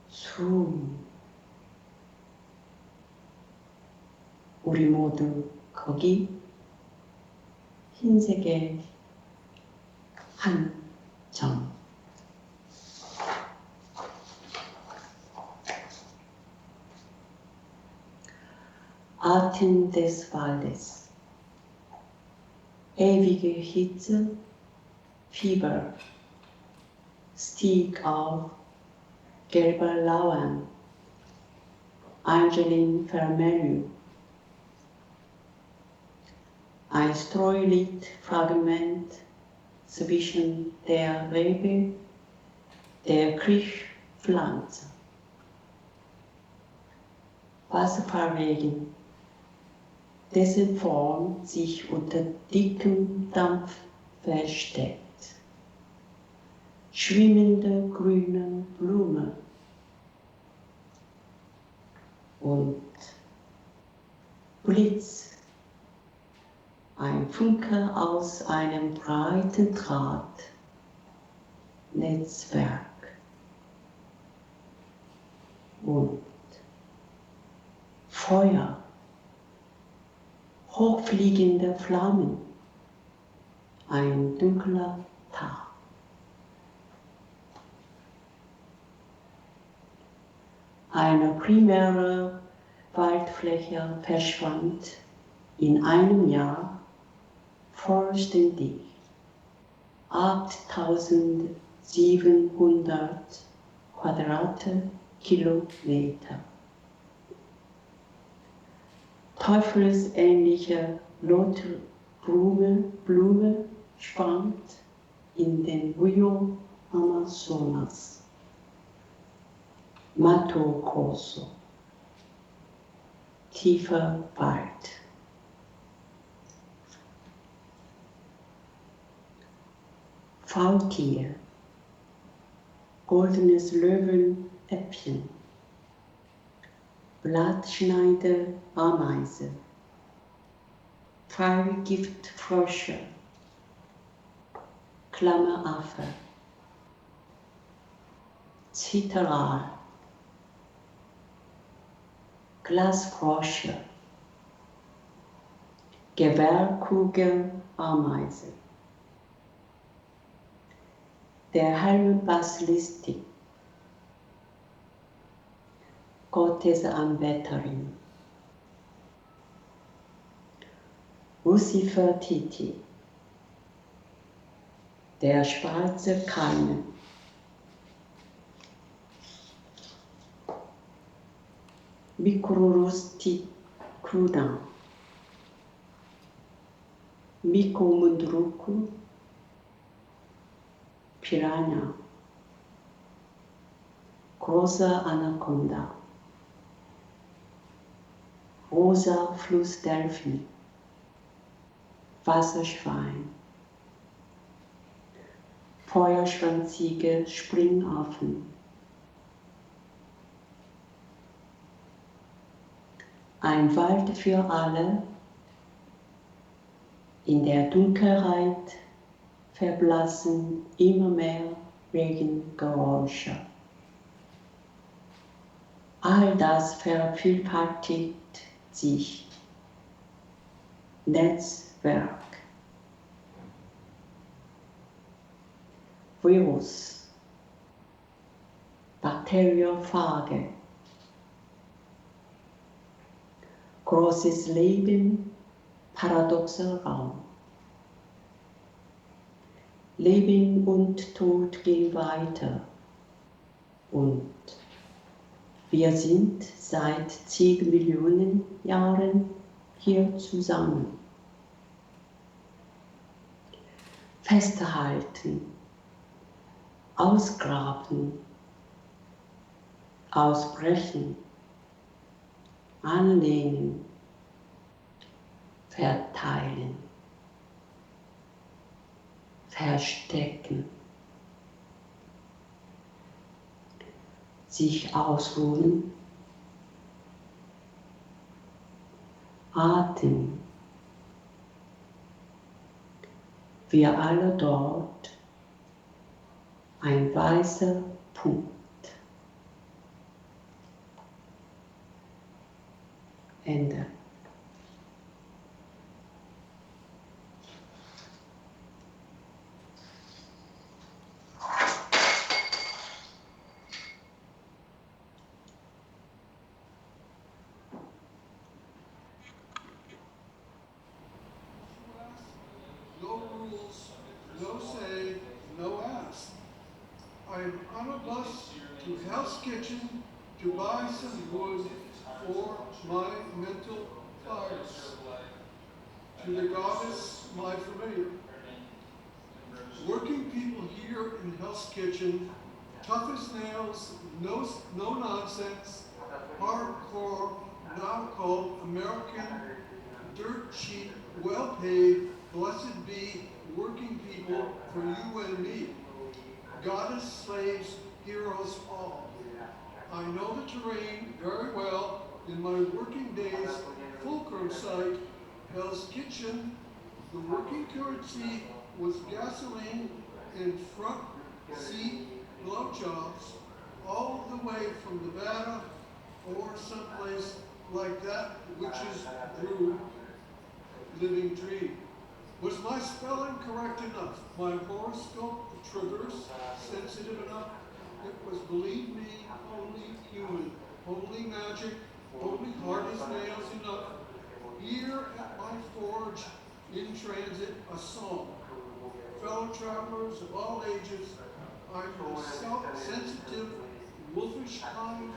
숨. 우리 모두 거기 흰색의 한 점. Atem des Waldes. Ewige Hitze, Fieber, stieg auf, gelber Lauern, Angeline Vermeulen. Ein Streuliedfragment zwischen der Rebe, der Kriechpflanze. Wasserfallregen, dessen Form sich unter dickem Dampf versteckt. Schwimmende grüne Blume und Blitz. Ein Funke aus einem breiten Drahtnetzwerk und Feuer, hochfliegende Flammen, ein dunkler Tag. Eine primäre Waldfläche verschwand in einem Jahr vollständig. 8700 Quadratkilometer. Teufelsähnliche rote Blume spannt in den Rio Amazonas. Mato Grosso. Tiefer Wald. Faultier, goldenes Löwenäppchen, Blattschneider-Ameise, Pfeilgiftfrösche, Klammeraffe, Zitteral, Glasfrosche, Gewehrkugel-Ameise. Der Helmbasilistik, Gottesanbeterin, Lucifer-Titi, der schwarze Keine, Mikrurus ticrudan, Mikomundruku, Piranha, großer Anaconda, rosa Flussdelfin, Wasserschwein, feuerschwanzige Springaffen, ein Wald für alle, in der Dunkelheit verblassen immer mehr Regengeräusche. All das vervielfältigt sich. Netzwerk. Virus. Bakteriophage. Großes Leben, paradoxer Raum. Leben und Tod gehen weiter und wir sind seit zig Millionen Jahren hier zusammen. Festhalten, ausgraben, ausbrechen, annehmen, verteilen, verstecken, sich ausruhen, Atem, wir alle dort, ein weißer Punkt. Ende. No rules, no say, no ask. I am on a bus to Hell's Kitchen to buy some wood for my mental fires. To the goddess, my familiar. Working people here in Hell's Kitchen, tough as nails, no nonsense, hardcore, now called American, dirt cheap, well paid, blessed be working people for you and me. Goddess, slaves, heroes, all. I know the terrain very well in my working days, fulcrum site, Hell's Kitchen. The working currency was gasoline and front seat blowjobs all the way from Nevada or someplace like that, which is Brew, living tree. Was my spelling correct enough? My horoscope triggers sensitive enough? It was, believe me, only human, only magic, only hard as nails enough. Here at my forge, in transit, a song. Fellow travelers of all ages, I'm the self-sensitive, wolfish kind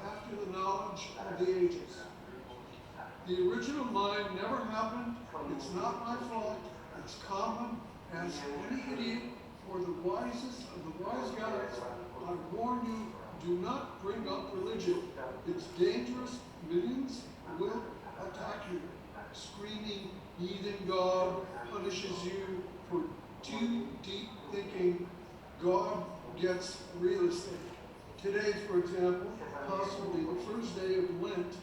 after the knowledge of the ages. The original mind never happened. It's not my fault. It's common. Ask any idiot or the wisest of the wise guys. I warn you, do not bring up religion. It's dangerous. Millions will attack you. Screaming, heathen God punishes you for too deep thinking. God gets real estate. Today, for example, possibly the first day of Lent,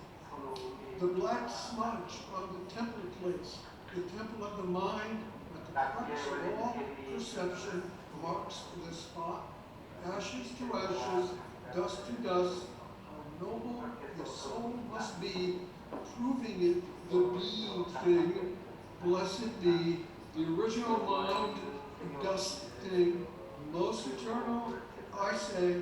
the black smudge on the temple place, the temple of the mind, at the crux of all perception, marks the spot. Ashes to ashes, dust to dust, how noble the soul must be, proving it the being thing. Blessed be the original mind, dust thing, most eternal. I say,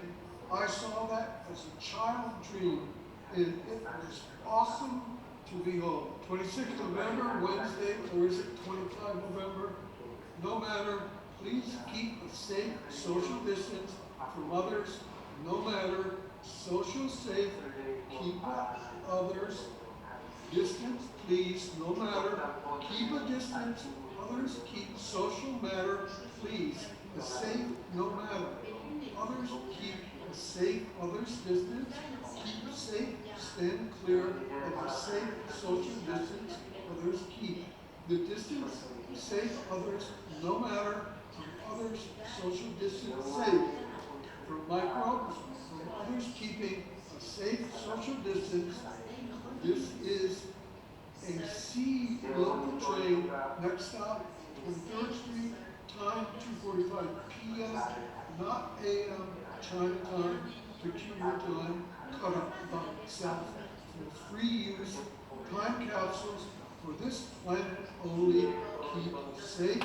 I saw that as a child dream, and it was awesome to behold. 26th November, Wednesday, or is it 25 November? No matter, please keep a safe social distance from others. No matter, social safe, keep others. Distance, please, no matter, keep a distance. Others keep social matter, please. A safe, no matter. Others keep a safe, others distance. Keep safe, stand clear of the safe social distance others keep. The distance, safe others, no matter, from others, social distance safe. From microbes, from others keeping a safe social distance. This is a C local train, next stop, 23rd Street, time 2:45 p.m., not a.m., China time, peculiar time, cut up by itself, for free use, time capsules for this planet only. Keep safe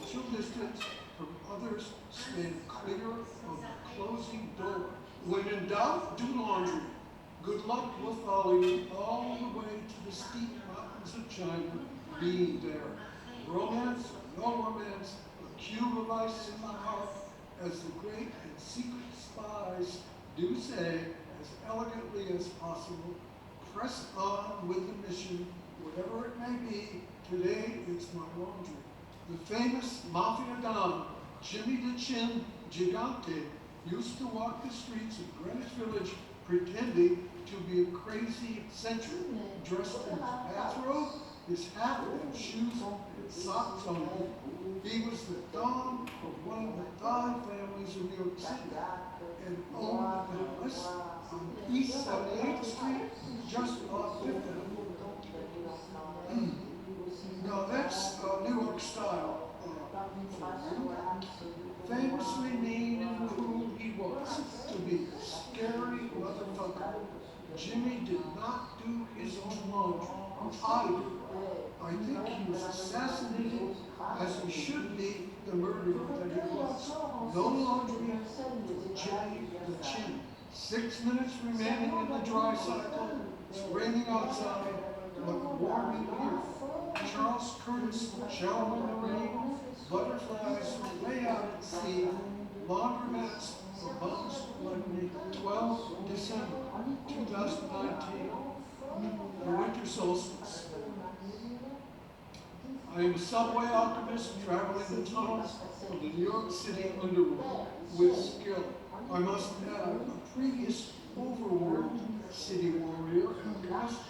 social distance from others, stand clear of the closing door. When in doubt, do laundry. Good luck will follow you all the way to the steep mountains of China, being there. Romance or no romance, a cube of ice in my heart, as the great and secret spies do say, as elegantly as possible, press on with the mission, whatever it may be. Today it's my laundry. The famous Mafia Don, Jimmy the Chin, Gigante used to walk the streets of Greenwich Village pretending to be a crazy eccentric, dressed in his bathrobe, his hat and shoes and socks on. He was the Don of one of the Don families in New York City and owned the palace on East 78th Street, just off Fifth Avenue. Now that's New York style. Famously mean and cruel he was, to be a scary motherfucker. Jimmy did not do his own laundry. I did. I think he was assassinated, as he should be, the murderer that he was. No laundry, Jimmy the Chin. 6 minutes remaining in the dry cycle. It's raining outside, but warm in here. Charles Curtis, shower in the rain, butterflies way out at sea, laundromats for bums like me. 12 December 2019, the winter solstice. I am a subway optimist traveling the tunnels of the New York City underworld with skill. I must add a previous overworld city warrior and cast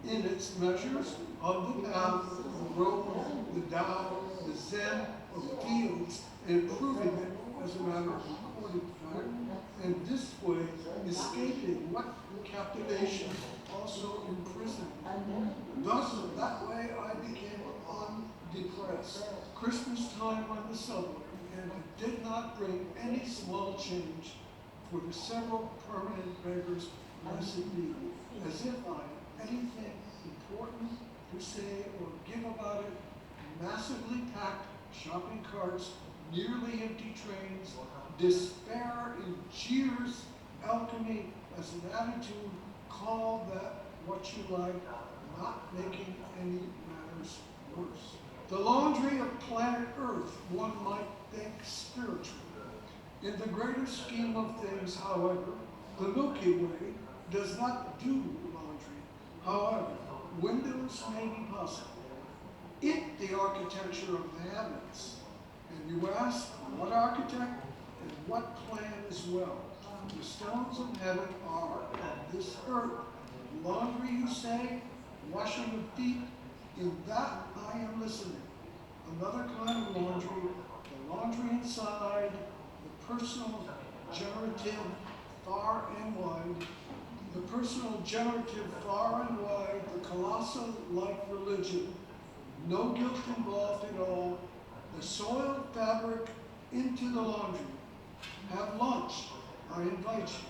in its measures of the path, the road, the Tao, the Zen of fields, and proving it as a matter of recorded fact, and this way escaping what captivation also imprisoned. Thus, that way I became undepressed. Christmas time on the subway, and it did not bring any small change for the several permanent beggars, blessed be, as if I had anything important to say or give about it. Massively packed shopping carts, nearly empty trains, despair in jeers, alchemy as an attitude, call that what you like, not making any matters worse. The laundry of planet Earth, one might think spiritual. In the greater scheme of things, however, the Milky Way does not do laundry. However, windows may be possible. It, the architecture of the heavens. And you ask, what architect and what plan as well? The stones of heaven are of this earth. Laundry, you say, washing of feet, in that I am listening. Another kind of laundry, the laundry inside, the personal, generative, far and wide, the personal, generative, far and wide, the colossal like religion. No guilt involved at all. The soiled fabric into the laundry. Have lunch. I invite you.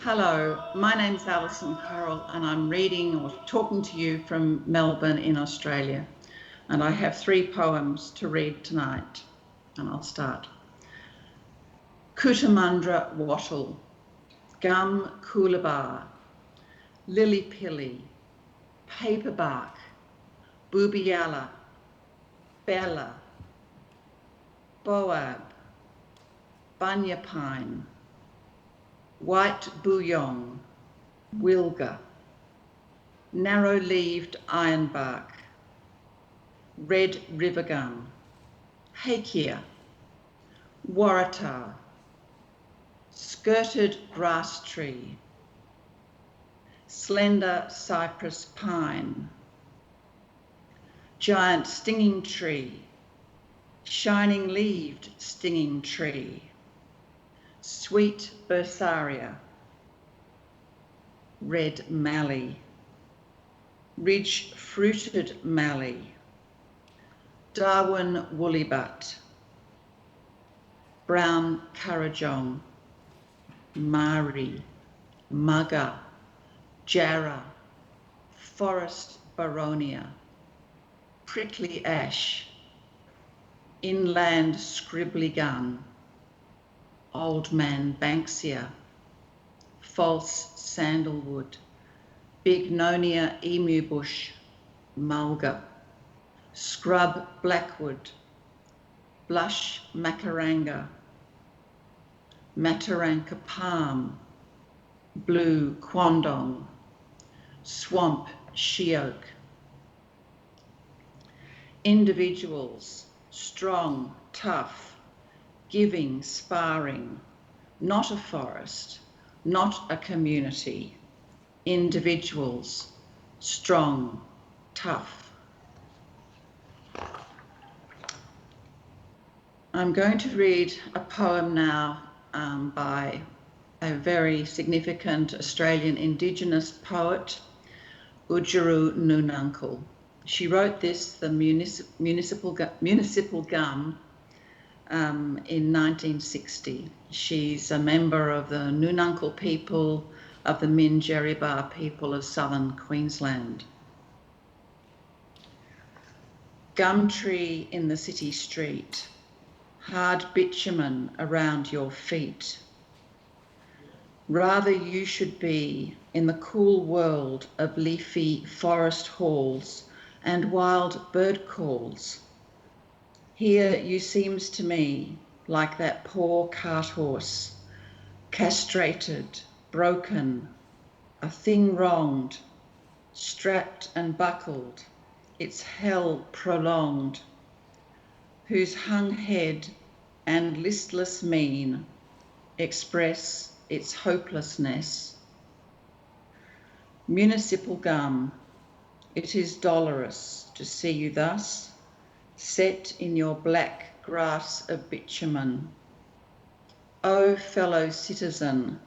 Hello, my name's Alison Carroll and I'm reading or talking to you from Melbourne in Australia. And I have 3 poems to read tonight, and I'll start. Cootamundra wattle, gum coolabah, lily pilly, paperbark, boobialla, bella, boab, bunya pine, white bouillon, wilga, narrow-leaved ironbark, red river gum, hakea, waratah, skirted grass tree, slender cypress pine, giant stinging tree, shining-leaved stinging tree, sweet bursaria, red mallee, ridge-fruited mallee, Darwin woollybutt, brown currajong, mari, mugger, jarrah, forest baronia, prickly ash, inland scribbly gun, old man banksia, false sandalwood, bignonia emu bush, mulga, scrub blackwood, blush macaranga, mataranka palm, blue quandong, swamp sheoak. Individuals, strong, tough, giving, sparring, not a forest, not a community. Individuals, strong, tough. I'm going to read a poem now by a very significant Australian Indigenous poet, Udjuru Nununcle. She wrote this, the Municipal Gum, in 1960. She's a member of the Nununcle people of the Minjerribah people of southern Queensland. Gum tree in the city street, hard bitumen around your feet. Rather you should be in the cool world of leafy forest halls and wild bird calls. Here you seems to me like that poor cart horse, castrated, broken, a thing wronged, strapped and buckled, its hell prolonged, whose hung head and listless mien express its hopelessness. Municipal Gum, it is dolorous to see you thus, set in your black grass of bitumen. O fellow citizen,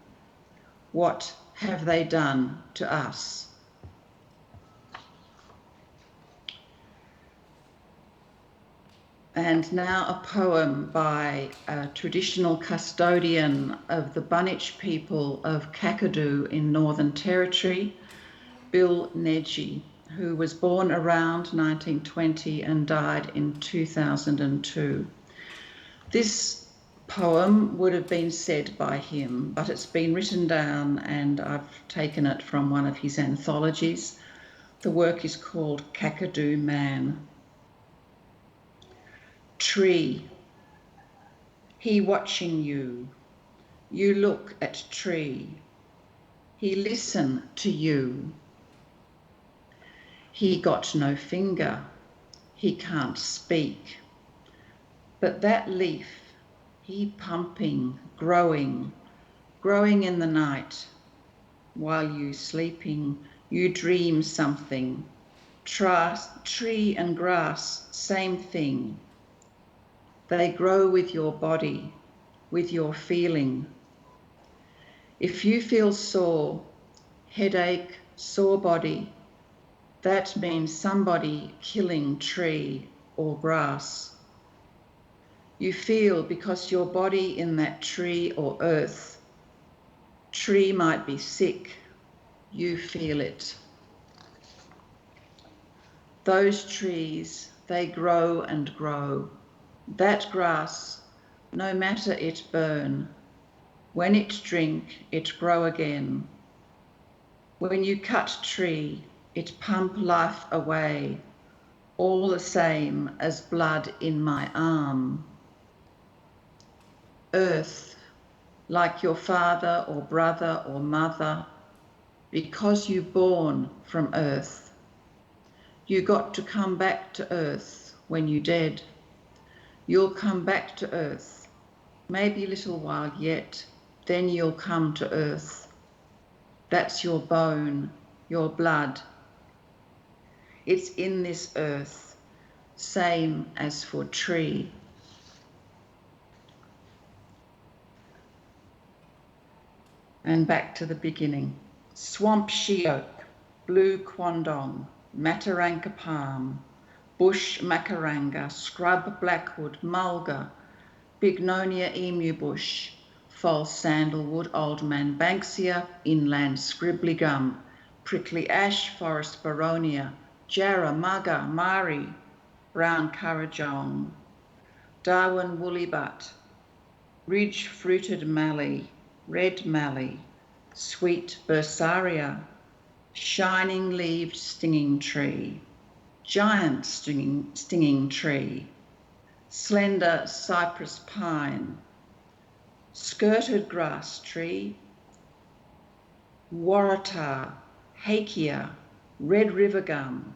what have they done to us? And now a poem by a traditional custodian of the Bunitj people of Kakadu in Northern Territory, Bill Nedji, who was born around 1920 and died in 2002. This poem would have been said by him, but it's been written down and I've taken it from one of his anthologies. The work is called Kakadu Man. Tree, he watching you, you look at tree, he listen to you. He got no finger, he can't speak, but that leaf, he pumping, growing in the night, while you sleeping, you dream something. Tree and grass, same thing. They grow with your body, with your feeling. If you feel sore, headache, sore body, that means somebody killing tree or grass. You feel because your body in that tree or earth Tree might be sick, you feel it. Those trees, they grow and grow. That grass, no matter it burn, when it drink, it grow again. When you cut tree, it pump life away, all the same as blood in my arm. Earth, like your father or brother or mother, because you born from earth. You got to come back to earth when you dead. You'll come back to earth, maybe a little while yet, then you'll come to earth. That's your bone, your blood. It's in this earth, same as for tree. And back to the beginning. Swamp she oak, blue quandong, mataranka palm, bush macaranga, scrub blackwood, mulga, bignonia emu bush, false sandalwood, old man banksia, inland scribbly gum, prickly ash, forest baronia, jarrah, mugga, mari, brown currajong, Darwin woolly butt, ridge fruited mallee, red mallee, sweet bursaria, shining leaved stinging tree, giant stinging tree, slender cypress pine, skirted grass tree, waratah, hakea, red river gum,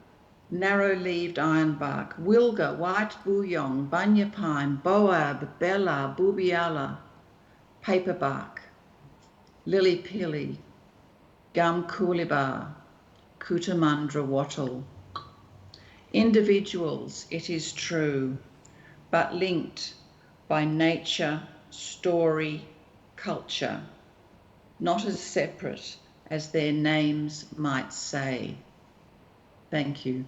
narrow-leaved ironbark, wilga, white booyong, bunya pine, boab, bella, boobiala, paperbark, lily-pilly, gum coolibah, Cootamundra wattle. Individuals, it is true, but linked by nature, story, culture, not as separate as their names might say. Thank you.